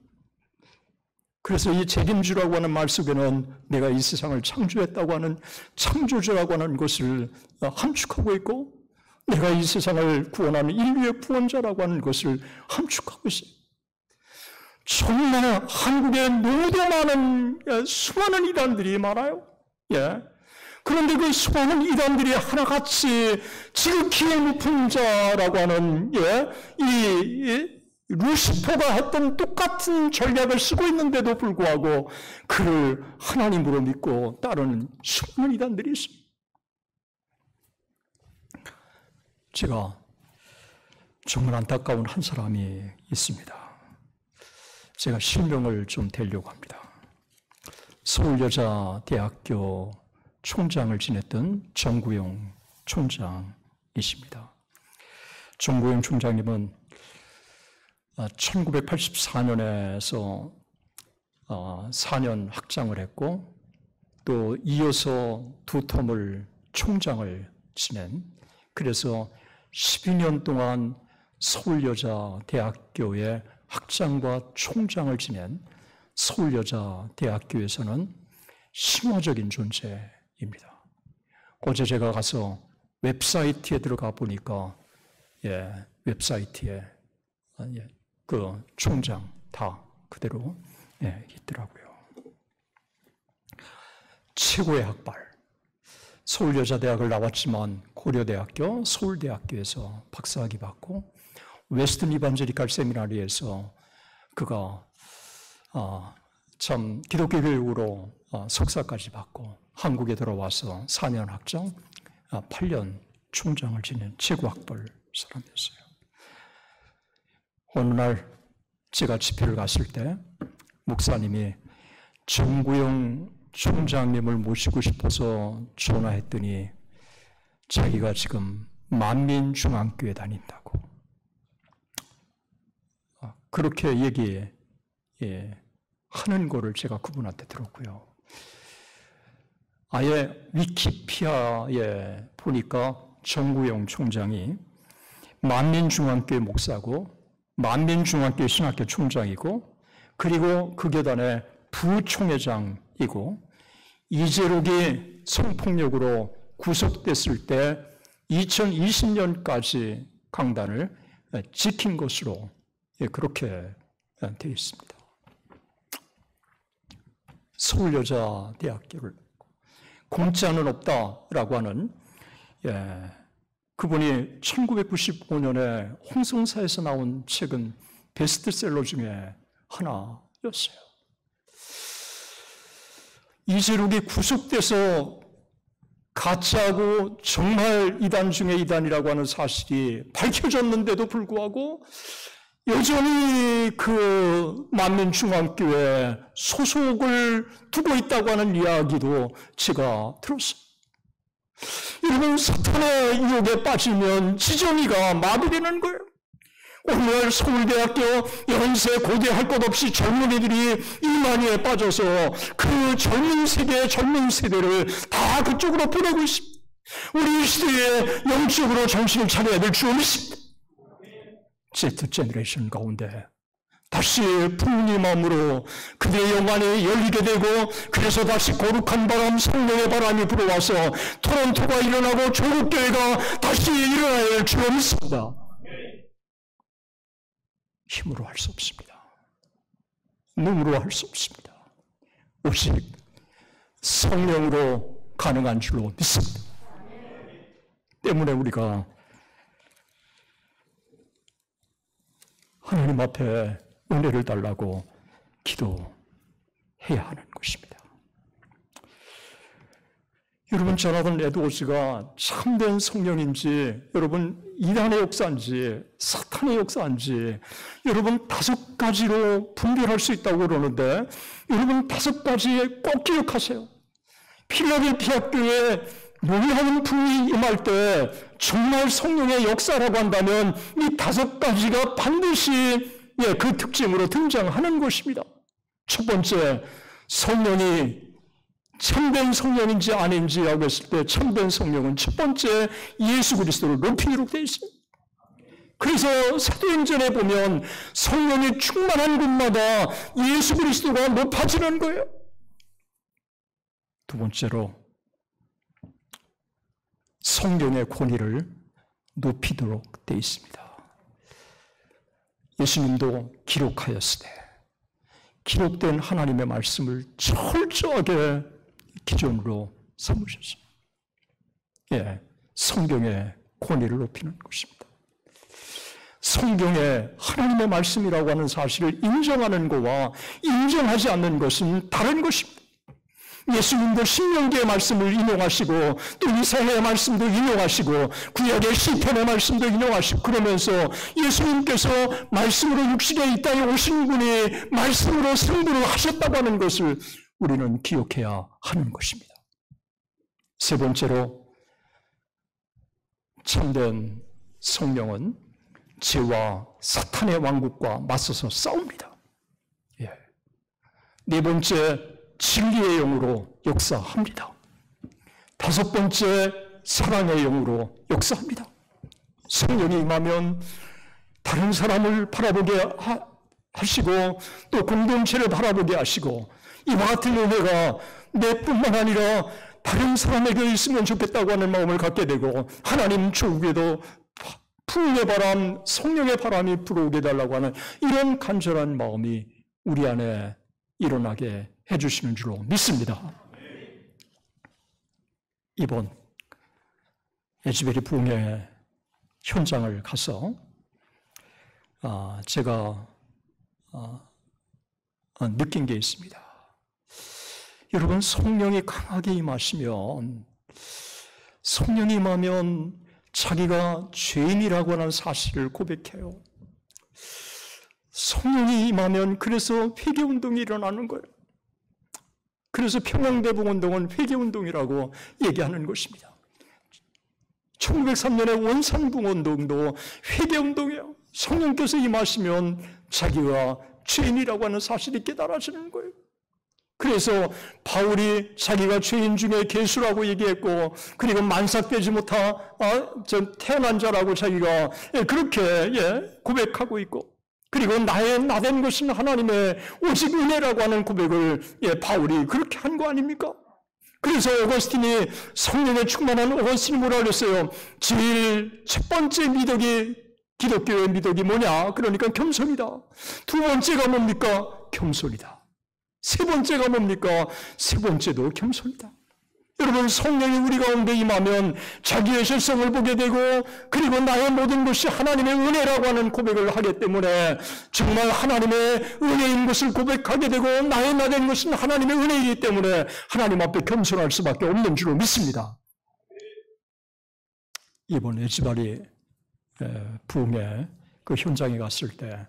그래서 이 재림주라고 하는 말 속에는 내가 이 세상을 창조했다고 하는 창조주라고 하는 것을 함축하고 있고, 내가 이 세상을 구원하는 인류의 구원자라고 하는 것을 함축하고 있어요. 정말 한국에 너무도 많은 수많은 이단들이 많아요. 그런데 그 수많은 이단들이 하나같이 지극히 높은 자라고 하는 이 루시퍼가 했던 똑같은 전략을 쓰고 있는데도 불구하고 그를 하나님으로 믿고 따르는 수많은 이단들이 있습니다. 제가 정말 안타까운 한 사람이 있습니다. 제가 실명을 좀 대려고 합니다. 서울여자대학교 총장을 지냈던 정구영 총장이십니다. 정구영 총장님은 1984년에서 4년 학장을 했고, 또 이어서 2텀을 총장을 지낸, 그래서 12년 동안 서울여자대학교의 학장과 총장을 지낸 서울여자대학교에서는 심화적인 존재입니다. 어제 제가 가서 웹사이트에 들어가 보니까 웹사이트에 그 총장 다 그대로 있더라고요. 최고의 학발, 서울여자대학을 나왔지만 고려대학교, 서울대학교에서 박사학위 받고, 웨스턴 이반제리칼 세미나리에서 그가 참 기독교 교육으로 석사까지 받고 한국에 들어와서 4년 학장, 8년 총장을 지낸 최고 학벌 사람이었어요. 어느 날 제가 집회를 갔을 때 목사님이 정구영 총장님을 모시고 싶어서 전화했더니 자기가 지금 만민중앙교회 다닌다고 그렇게 하는 거를 제가 그분한테 들었고요. 아예 위키피디아에 보니까 정구영 총장이 만민중앙교회 목사고 만민중앙교회 신학교 총장이고, 그리고 그 교단의 부총회장이고, 이재록이 성폭력으로 구속됐을 때 2020년까지 강단을 지킨 것으로 그렇게 되어 있습니다. 서울여자대학교를 공짜는 없다라고 하는 그분이 1995년에 홍성사에서 나온 책은 베스트셀러 중에 하나였어요. 이재록이 구속돼서 가짜고 정말 이단 중에 이단이라고 하는 사실이 밝혀졌는데도 불구하고 여전히 그 만민중앙교회 소속을 두고 있다고 하는 이야기도 제가 들었어요. 여러분, 사탄의 유혹에 빠지면 지정이가 마비되는 거예요. 오늘 서울대학교 연세 고대할 것 없이 젊은이들이 이만희에 빠져서 그 젊은 세대를 다 그쪽으로 보내고 있습니다. 우리 시대에 영적으로 정신을 차려야 될 주님이 있습니다. Z 제너레이션 가운데 다시 부모님 마음으로 그들의 영안이 열리게 되고, 그래서 다시 거룩한 바람, 성령의 바람이 불어와서 토론토가 일어나고 조국교회가 다시 일어나야 할 줄 믿습니다. 힘으로 할 수 없습니다. 눈으로 할 수 없습니다. 오직 성령으로 가능한 줄로 믿습니다. 때문에 우리가 하나님 앞에 은혜를 달라고 기도해야 하는 것입니다. 여러분, 조나단 에드워즈가 참된 성령인지, 여러분 이단의 역사인지 사탄의 역사인지 여러분 5가지로 분별할 수 있다고 그러는데, 여러분 5가지 꼭 기억하세요. 필라델피아 교회에 놀라운 부흥이 임할 때 정말 성령의 역사라고 한다면 이 5가지가 반드시 그 특징으로 등장하는 것입니다. 첫 번째, 성령이 참된 성령인지 아닌지라고 했을 때 참된 성령은 첫 번째 예수 그리스도를 높이 기록되어 있습니다. 그래서 사도행전에 보면 성령이 충만한 곳마다 예수 그리스도가 높아지는 거예요. 두 번째로, 성령의 권위를 높이도록 되어 있습니다. 예수님도 기록하였으되 기록된 하나님의 말씀을 철저하게 기준으로 삼으셨습니다. 성경의 권위를 높이는 것입니다. 성경에 하나님의 말씀이라고 하는 사실을 인정하는 것과 인정하지 않는 것은 다른 것입니다. 예수님도 신명기의 말씀을 인용하시고 또 이사야의 말씀도 인용하시고 구약의 시편의 말씀도 인용하시고, 그러면서 예수님께서 말씀으로 육신에 이 땅에 오신 분이 말씀으로 승부를 하셨다고 하는 것을 우리는 기억해야 하는 것입니다. 세 번째로, 참된 성령은 죄와 사탄의 왕국과 맞서서 싸웁니다. 네 번째, 진리의 영으로 역사합니다. 다섯 번째, 사랑의 영으로 역사합니다. 성령이 임하면 다른 사람을 바라보게 하시고 또 공동체를 바라보게 하시고, 이와 같은 은혜가 내뿐만 아니라 다른 사람에게 있으면 좋겠다고 하는 마음을 갖게 되고, 하나님 조국에도 부흥의 바람, 성령의 바람이 불어오게 달라고 하는 이런 간절한 마음이 우리 안에 일어나게 해주시는 줄로 믿습니다. 이번 에즈베리 부흥의 현장을 가서 제가 느낀 게 있습니다. 여러분, 성령이 강하게 임하시면, 성령이 임하면 자기가 죄인이라고 하는 사실을 고백해요. 성령이 임하면 그래서 회개운동이 일어나는 거예요. 그래서 평양대북운동은 회개운동이라고 얘기하는 것입니다. 1903년의 원산붕운동도 회개운동이에요. 성령께서 임하시면 자기가 죄인이라고 하는 사실이 깨달아지는 거예요. 그래서 바울이 자기가 죄인 중에 괴수라고 얘기했고, 그리고 만삭되지 못한 태어난 자라고 자기가 그렇게 고백하고 있고, 그리고 나된 것은 하나님의 오직 은혜라고 하는 고백을 바울이 그렇게 한 거 아닙니까? 그래서 오거스틴이, 성령에 충만한 오거스틴이 뭐라 그랬어요? 제일 첫 번째 미덕이, 기독교의 미덕이 뭐냐? 그러니까 겸손이다. 두 번째가 뭡니까? 겸손이다. 세 번째가 뭡니까? 세 번째도 겸손이다. 여러분, 성령이 우리 가운데 임하면 자기의 실성을 보게 되고, 그리고 나의 모든 것이 하나님의 은혜라고 하는 고백을 하기 때문에 정말 하나님의 은혜인 것을 고백하게 되고, 나된 것은 하나님의 은혜이기 때문에 하나님 앞에 겸손할 수밖에 없는 줄로 믿습니다. 이번 에즈바리 부흥회 그 현장에 갔을 때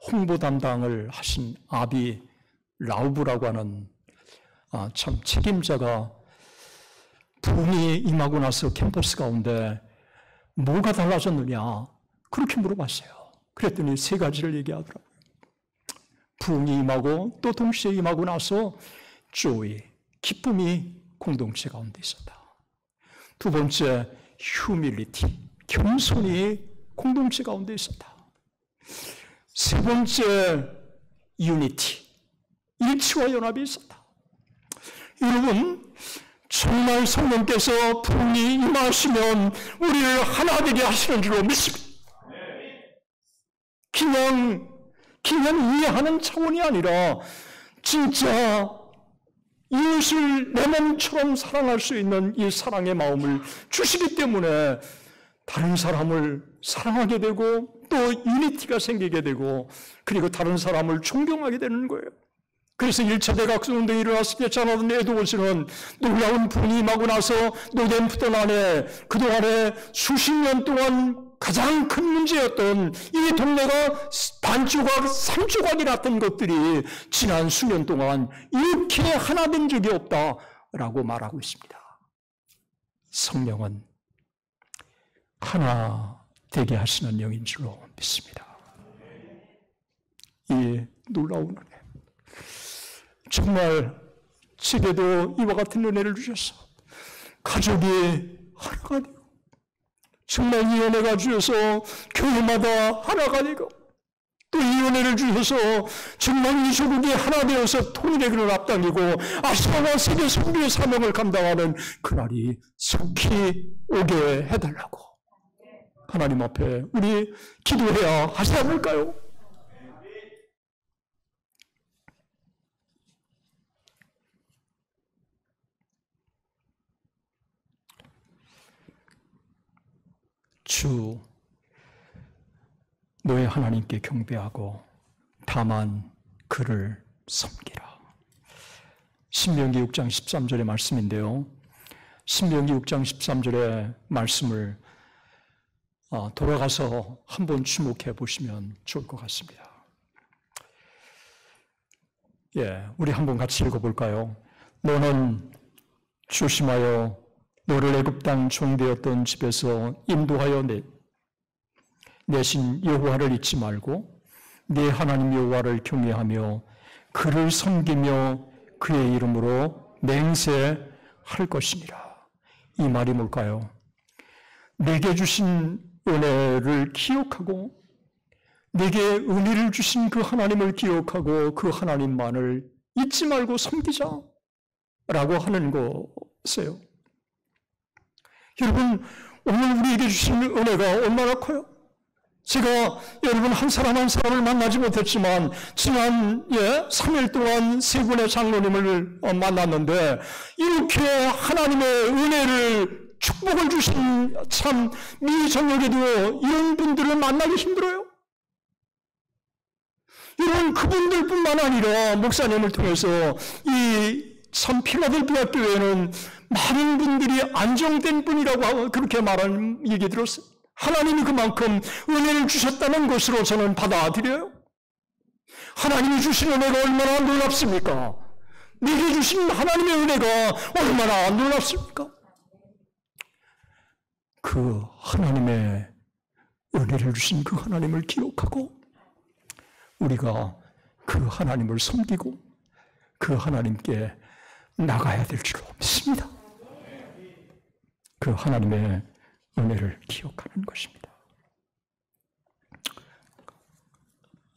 홍보 담당을 하신 아비 라우브라고 하는 참 책임자가 부흥이 임하고 나서 캠퍼스 가운데 뭐가 달라졌느냐 그렇게 물어봤어요. 그랬더니 세 가지를 얘기하더라고요. 부흥이 임하고 또 동시에 임하고 나서 조이, 기쁨이 공동체 가운데 있었다. 두 번째, 휴밀리티, 겸손이 공동체 가운데 있었다. 세 번째, 유니티, 일치와 연합이 있었다. 여러분, 정말 성령께서 부흥이 임하시면 우리를 하나 되게 하시는 줄로 믿습니다. 그냥 이해하는 차원이 아니라 진짜 이웃을 내 몸처럼 사랑할 수 있는 이 사랑의 마음을 주시기 때문에 다른 사람을 사랑하게 되고 또 유니티가 생기게 되고 그리고 다른 사람을 존경하게 되는 거예요. 그래서 1차 대각성운동이 일어났을 때 자라던 에드워즈는 놀라운 부흥이 임하고 나서 노덴프턴 안에 그동안에 수십 년 동안 가장 큰 문제였던 이 동네가 반조각, 3조각이 났던 것들이 지난 수년 동안 이렇게 하나 된 적이 없다라고 말하고 있습니다. 성령은 하나 되게 하시는 영인 줄로 믿습니다. 이 놀라운 은혜. 정말 제게도 이와 같은 은혜를 주셔서 가족이 하나가 되고 정말 이 은혜가 주셔서 교회마다 하나가 되고 또 이 은혜를 주셔서 정말 이 조국이 하나 되어서 통일의 길을 앞당기고 아시아와 세계 선교의 사명을 감당하는 그날이 속히 오게 해달라고 하나님 앞에 우리 기도해야 하지 않을까요? 주 너의 하나님께 경배하고 다만 그를 섬기라. 신명기 6장 13절의 말씀인데요. 신명기 6장 13절의 말씀을 돌아가서 한번 주목해 보시면 좋을 것 같습니다. 우리 한번 같이 읽어볼까요? 너는 조심하여 너를 애굽 땅 종되었던 집에서 인도하여 내신 여호와를 잊지 말고 네 하나님 여호와를 경외하며 그를 섬기며 그의 이름으로 맹세할 것이니라. 이 말이 뭘까요? 내게 주신 은혜를 기억하고 내게 은혜를 주신 그 하나님을 기억하고 그 하나님만을 잊지 말고 섬기자라고 하는 것이에요. 여러분, 오늘 우리에게 주신 은혜가 얼마나 커요? 제가 여러분 한 사람 한 사람을 만나지 못했지만 지난 3일 동안 세 분의 장로님을 만났는데 이렇게 하나님의 은혜를 축복을 주신 참 미정역에도 이런 분들을 만나기 힘들어요. 여러분 그분들뿐만 아니라 목사님을 통해서 이 참 필라델피아 교회는 많은 분들이 안정된 분이라고 그렇게 말하는 얘기 들었어요. 하나님이 그만큼 은혜를 주셨다는 것으로 저는 받아들여요. 하나님이 주신 은혜가 얼마나 놀랍습니까? 내게 주신 하나님의 은혜가 얼마나 놀랍습니까? 그 하나님의 은혜를 주신 그 하나님을 기억하고 우리가 그 하나님을 섬기고 그 하나님께 나가야 될 줄로 믿습니다. 그 하나님의 은혜를 기억하는 것입니다.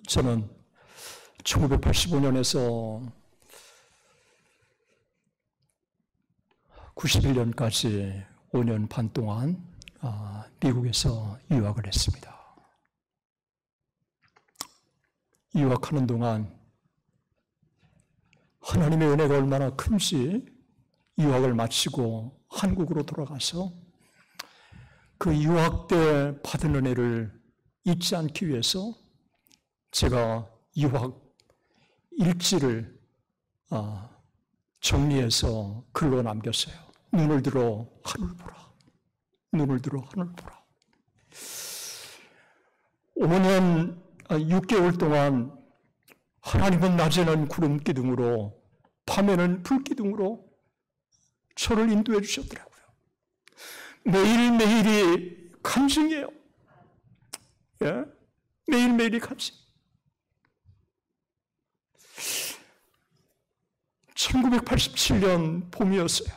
저는 1985년에서 91년까지 5년 반 동안 미국에서 유학을 했습니다. 유학하는 동안 하나님의 은혜가 얼마나 큰지 유학을 마치고 한국으로 돌아가서 그 유학 때 받은 은혜를 잊지 않기 위해서 제가 유학 일지를 정리해서 글로 남겼어요. 눈을 들어 하늘 보라. 눈을 들어 하늘 보라. 5년 6개월 동안 하나님은 낮에는 구름 기둥으로 밤에는 불 기둥으로 저를 인도해 주셨더라고요. 매일매일이 간증이에요. 예? 매일매일이 간증. 1987년 봄이었어요.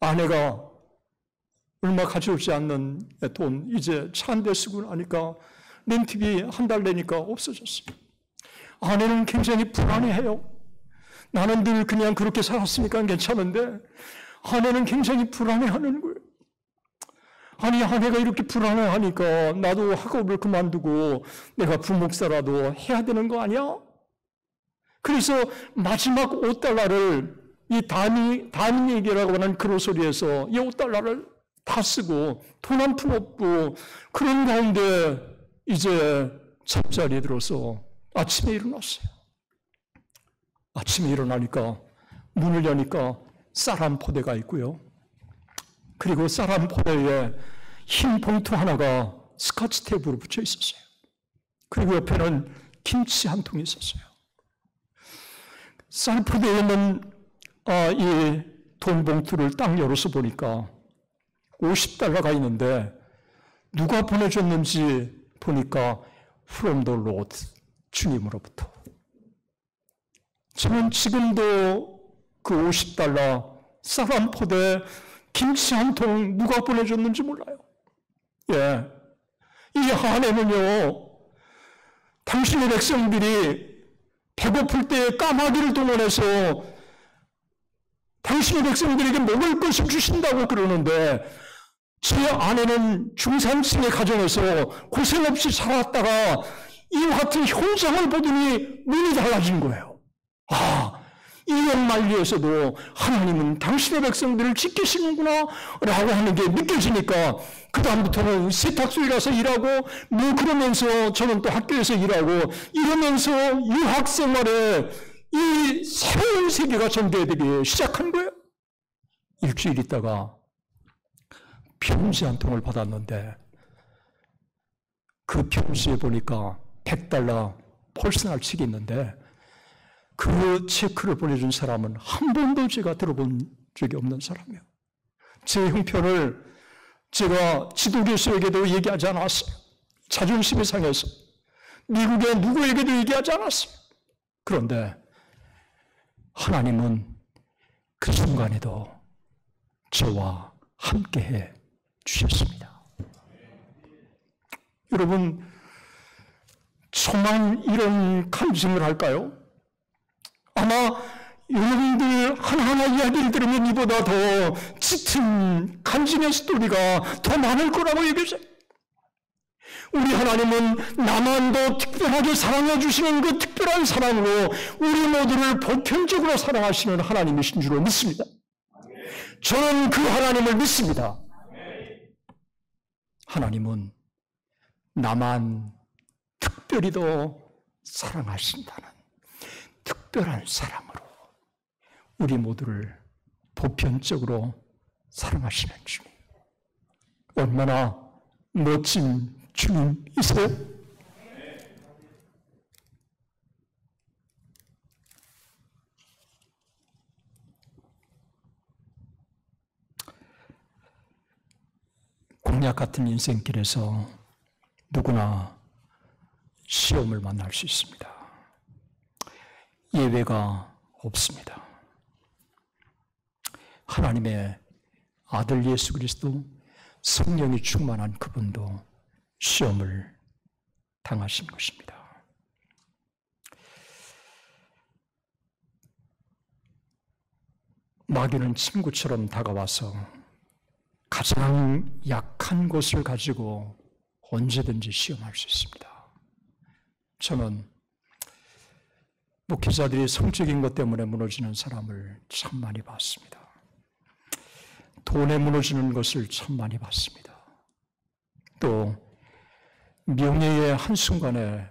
아내가 얼마 가져오지 않는 돈, 이제 차 한 대 쓰고 나니까 렌트비 한 달 내니까 없어졌어요. 아내는 굉장히 불안해해요. 나는 늘 그냥 그렇게 살았으니까 괜찮은데 아내는 굉장히 불안해하는 거예요. 아니, 아내가 이렇게 불안해하니까 나도 학업을 그만두고 내가 부목사라도 해야 되는 거 아니야? 그래서 마지막 5달러를 이 담임에게라고 하는 그로소리에서 이 5달러를 다 쓰고 돈 한 푼 없고 그런 가운데 이제 잠자리에 들어서 아침에 일어났어요. 아침에 일어나니까 문을 여니까 쌀 한 포대가 있고요. 그리고 쌀 한 포대에 흰 봉투 하나가 스카치 테이프로 붙여 있었어요. 그리고 옆에는 김치 한 통이 있었어요. 쌀 포대에 있는 이 돈 봉투를 딱 열어서 보니까 $50가 있는데 누가 보내줬는지 보니까 From the Lord, 주님으로부터. 저는 지금도 그 $50, 쌀 한 포대, 김치 한 통 누가 보내줬는지 몰라요. 예. 이 아내는요, 당신의 백성들이 배고플 때 까마귀를 동원해서 당신의 백성들에게 먹을 것을 주신다고 그러는데 제 아내는 중산층의 가정에서 고생 없이 살았다가 이와 같은 현상을 보더니 눈이 달라진 거예요. 아, 이런 만리에서도 하나님은 당신의 백성들을 지키시는구나 라고 하는 게 느껴지니까 그 다음부터는 세탁소에 가서 일하고 뭐 그러면서 저는 또 학교에서 일하고 이러면서 유학생활에 이 새로운 세계가 전개되기 시작한 거예요. 일주일 있다가 편지 한 통을 받았는데 그 편지에 보니까 $100 퍼스널 책이 있는데 그 체크를 보내준 사람은 한 번도 제가 들어본 적이 없는 사람이에요. 제 형편을 제가 지도교수에게도 얘기하지 않았어요. 자존심이 상해서 미국의 누구에게도 얘기하지 않았어요. 그런데 하나님은 그 순간에도 저와 함께해 주셨습니다. 여러분, 저만 이런 간증을 할까요? 아마 여러분들 하나하나 이야기를 들으면 이보다 더 짙은 간증의 스토리가 더 많을 거라고 얘기했어요. 우리 하나님은 나만 더 특별하게 사랑해 주시는 그 특별한 사랑으로 우리 모두를 보편적으로 사랑하시는 하나님이신 줄로 믿습니다. 저는 그 하나님을 믿습니다. 하나님은 나만 특별히 더 사랑하신다는 특별한 사랑으로 우리 모두를 보편적으로 사랑하시는 주님. 얼마나 멋진 주님이세요? 공약 같은 인생길에서 누구나 시험을 만날 수 있습니다. 예외가 없습니다. 하나님의 아들 예수 그리스도 성령이 충만한 그분도 시험을 당하신 것입니다. 마귀는 친구처럼 다가와서 가장 약한 것을 가지고 언제든지 시험할 수 있습니다. 저는 목회자들이 성적인 것 때문에 무너지는 사람을 참 많이 봤습니다. 돈에 무너지는 것을 참 많이 봤습니다. 또 명예의 한순간에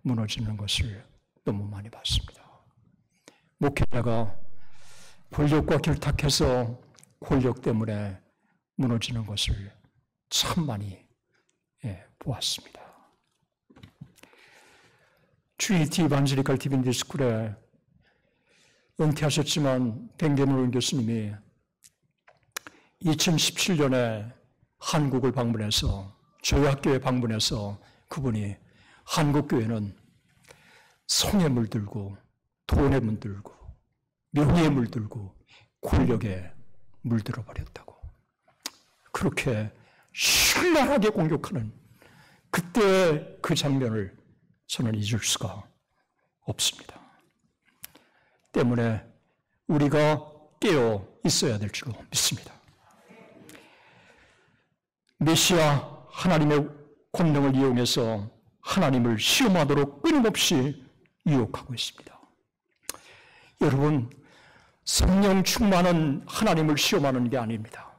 무너지는 것을 너무 많이 봤습니다. 목회자가 권력과 결탁해서 권력 때문에 무너지는 것을 참 많이 보았습니다. 트리니티 이반젤리컬 디비니티 스쿨에 은퇴하셨지만 뱅게문 교수님이 2017년에 한국을 방문해서 저희 학교에 방문해서 그분이 한국교회는 성에 물들고 돈에 물들고 명예에 물들고 권력에 물들어 버렸다고 그렇게 신랄하게 공격하는 그때 그 장면을 저는 잊을 수가 없습니다. 때문에 우리가 깨어 있어야 될 줄로 믿습니다. 메시아 하나님의 권능을 이용해서 하나님을 시험하도록 끊임없이 유혹하고 있습니다. 여러분, 성령 충만은 하나님을 시험하는 게 아닙니다.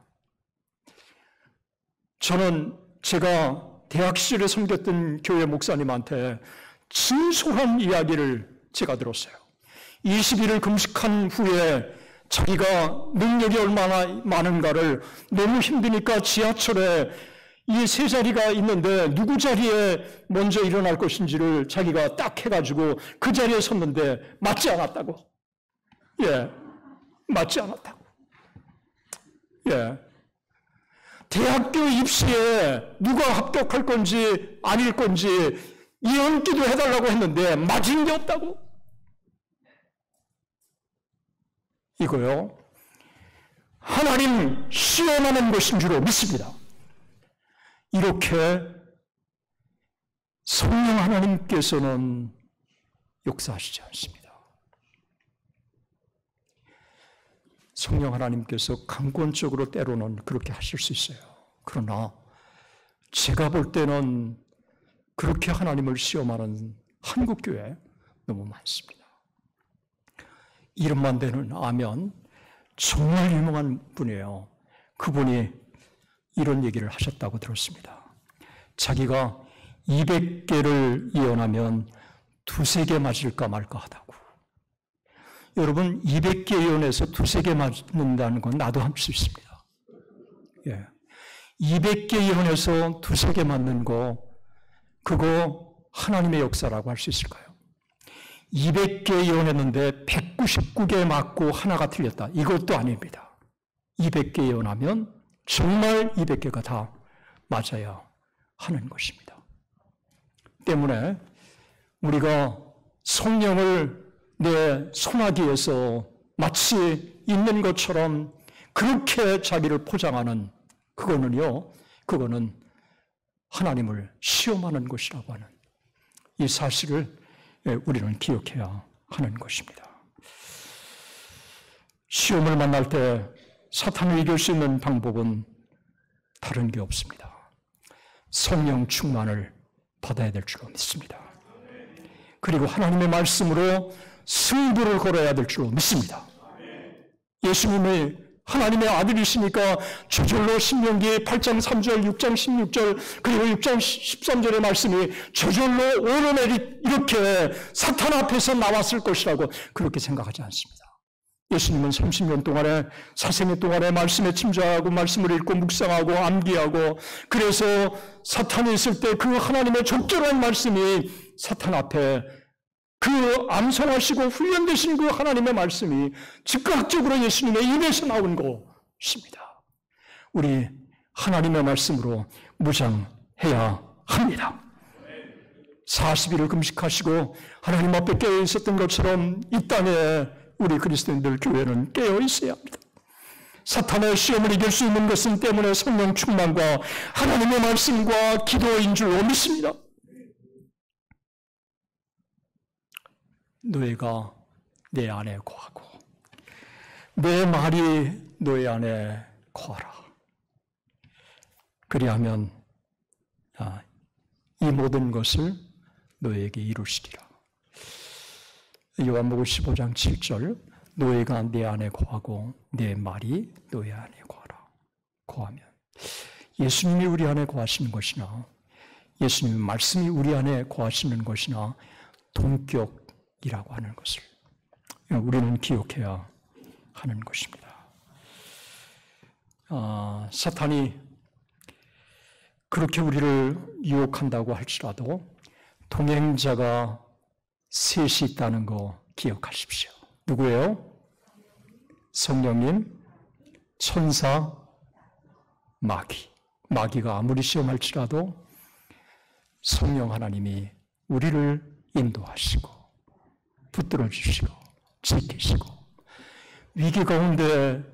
저는 제가 대학 시절에 섬겼던 교회 목사님한테 진솔한 이야기를 제가 들었어요. 20일을 금식한 후에 자기가 능력이 얼마나 많은가를 너무 힘드니까 지하철에 이 세 자리가 있는데 누구 자리에 먼저 일어날 것인지를 자기가 딱 해가지고 그 자리에 섰는데 맞지 않았다고. 맞지 않았다고. 대학교 입시에 누가 합격할 건지 아닐 건지 예언기도 해달라고 했는데 맞은 게 없다고. 이거요, 하나님 시험하는 것인 줄로 믿습니다. 이렇게 성령 하나님께서는 역사하시지 않습니다. 성령 하나님께서 강권적으로 때로는 그렇게 하실 수 있어요. 그러나 제가 볼 때는 그렇게 하나님을 시험하는 한국교회 너무 많습니다. 이름만 되는 아면 정말 유명한 분이에요. 그분이 이런 얘기를 하셨다고 들었습니다. 자기가 200개를 예언하면 2-3개 맞을까 말까 하다고. 여러분, 200개 예언해서 2-3개 맞는다는 건 나도 할 수 있습니다. 200개 예언해서 2-3개 맞는 거, 그거 하나님의 역사라고 할 수 있을까요? 200개 예언했는데 199개 맞고 하나가 틀렸다. 이것도 아닙니다. 200개 예언하면 정말 200개가 다 맞아야 하는 것입니다. 때문에 우리가 성령을 내 손아귀에서 마치 있는 것처럼 그렇게 자기를 포장하는 그거는 하나님을 시험하는 것이라고 하는 이 사실을 우리는 기억해야 하는 것입니다. 시험을 만날 때 사탄을 이길 수 있는 방법은 다른 게 없습니다. 성령 충만을 받아야 될 줄로 믿습니다. 그리고 하나님의 말씀으로 승부를 걸어야 될 줄로 믿습니다. 예수님이 하나님의 아들이시니까 저절로 신명기 8장 3절, 6장 16절, 그리고 6장 13절의 말씀이 저절로 오르내리 이렇게 사탄 앞에서 나왔을 것이라고 그렇게 생각하지 않습니다. 예수님은 30년 동안에, 사생애 동안에 말씀에 침전하고 말씀을 읽고 묵상하고 암기하고, 그래서 사탄이 있을 때 그 하나님의 적절한 말씀이 사탄 앞에 그 암송하시고 훈련되신 그 하나님의 말씀이 즉각적으로 예수님의 입에서 나온 것입니다. 우리 하나님의 말씀으로 무장해야 합니다. 40일을 금식하시고 하나님 앞에 깨어 있었던 것처럼 이 땅에 우리 그리스도인들 교회는 깨어 있어야 합니다. 사탄의 시험을 이길 수 있는 것은 때문에 성령 충만과 하나님의 말씀과 기도인 줄로 믿습니다. 너희가 내 안에 거하고 내 말이 너희 안에 거하라. 그리하면 이 모든 것을 너희에게 이루시리라. 요한복음 15장 7절, 너희가 내 안에 거하고 내 말이 너희 안에 거하라. 거하면 예수님이 우리 안에 거하시는 것이나 예수님의 말씀이 우리 안에 거하시는 것이나 동격이라고 하는 것을 우리는 기억해야 하는 것입니다. 사탄이 그렇게 우리를 유혹한다고 할지라도 동행자가 셋이 있다는 거 기억하십시오. 누구예요? 성령님, 천사, 마귀. 마귀가 아무리 시험할지라도 성령 하나님이 우리를 인도하시고 붙들어 주시고 지키시고 위기 가운데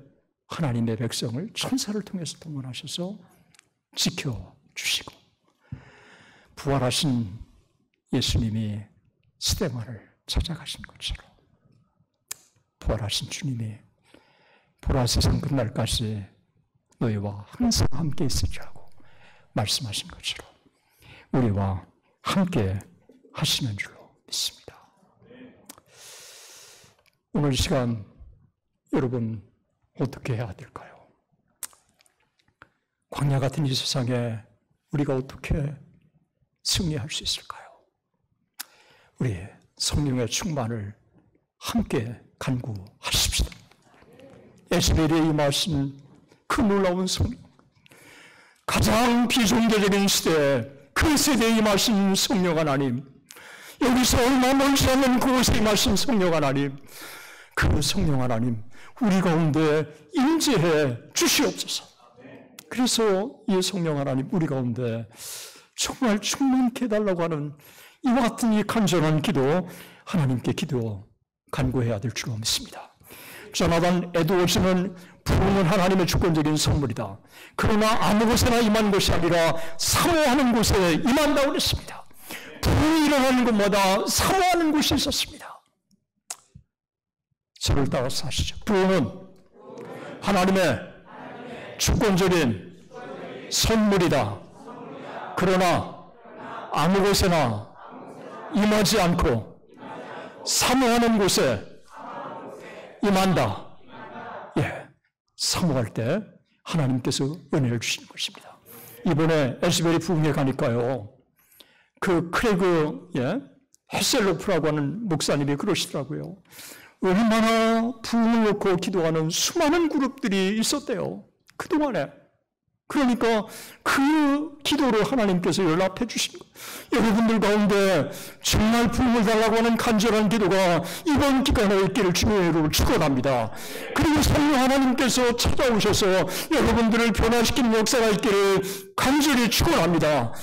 하나님의 백성을 천사를 통해서 동원하셔서 지켜주시고 부활하신 예수님이 스데반을 찾아가신 것처럼 부활하신 주님이 보라 세상 끝날까지 너희와 항상 함께 있으리라고 말씀하신 것처럼 우리와 함께 하시는 줄로 믿습니다. 오늘 시간 여러분 어떻게 해야 될까요? 광야 같은 이 세상에 우리가 어떻게 승리할 수 있을까요? 우리 성령의 충만을 함께 간구하십시다. 에스겔에 임하신 그 놀라운 성령, 가장 비종교적인 시대에 그 세대에 임하신 성령 하나님, 여기서 얼마 멀지 않는 그곳에 임하신 성령 하나님, 그 성령 하나님 우리 가운데 임재해 주시옵소서. 그래서 이 성령 하나님 우리 가운데 정말 충만케 해달라고 하는 이와 같은 이 간절한 기도 하나님께 간구해야 될 줄로 믿습니다. 조나단 에드워즈는 부흥은 하나님의 주권적인 선물이다. 그러나 아무 곳에나 임한 것이 아니라 사모하는 곳에 임한다고 그랬습니다. 부흥이 일어나는 곳마다 사모하는 곳이 있었습니다. 저를 따라서 하시죠. 부흥은 하나님의 주권적인 선물이다. 그러나 아무 곳에나 임하지 않고 사모하는 곳에 임한다. 예, 사모할 때 하나님께서 은혜를 주시는 것입니다. 이번에 에스벨이 부흥에 가니까요, 그 크레그 헤셀로프라고 하는 목사님이 그러시더라고요. 얼마나 부흥을 놓고 기도하는 수많은 그룹들이 있었대요. 그동안에. 그러니까 그 기도를 하나님께서 연락해 주신 거예요. 여러분들 가운데 정말 부흥을 달라고 하는 간절한 기도가 이번 기간에 있기를 주님의 이름으로 축원합니다. 그리고 성령 하나님께서 찾아오셔서 여러분들을 변화시키는 역사가 있기를 간절히 축원합니다.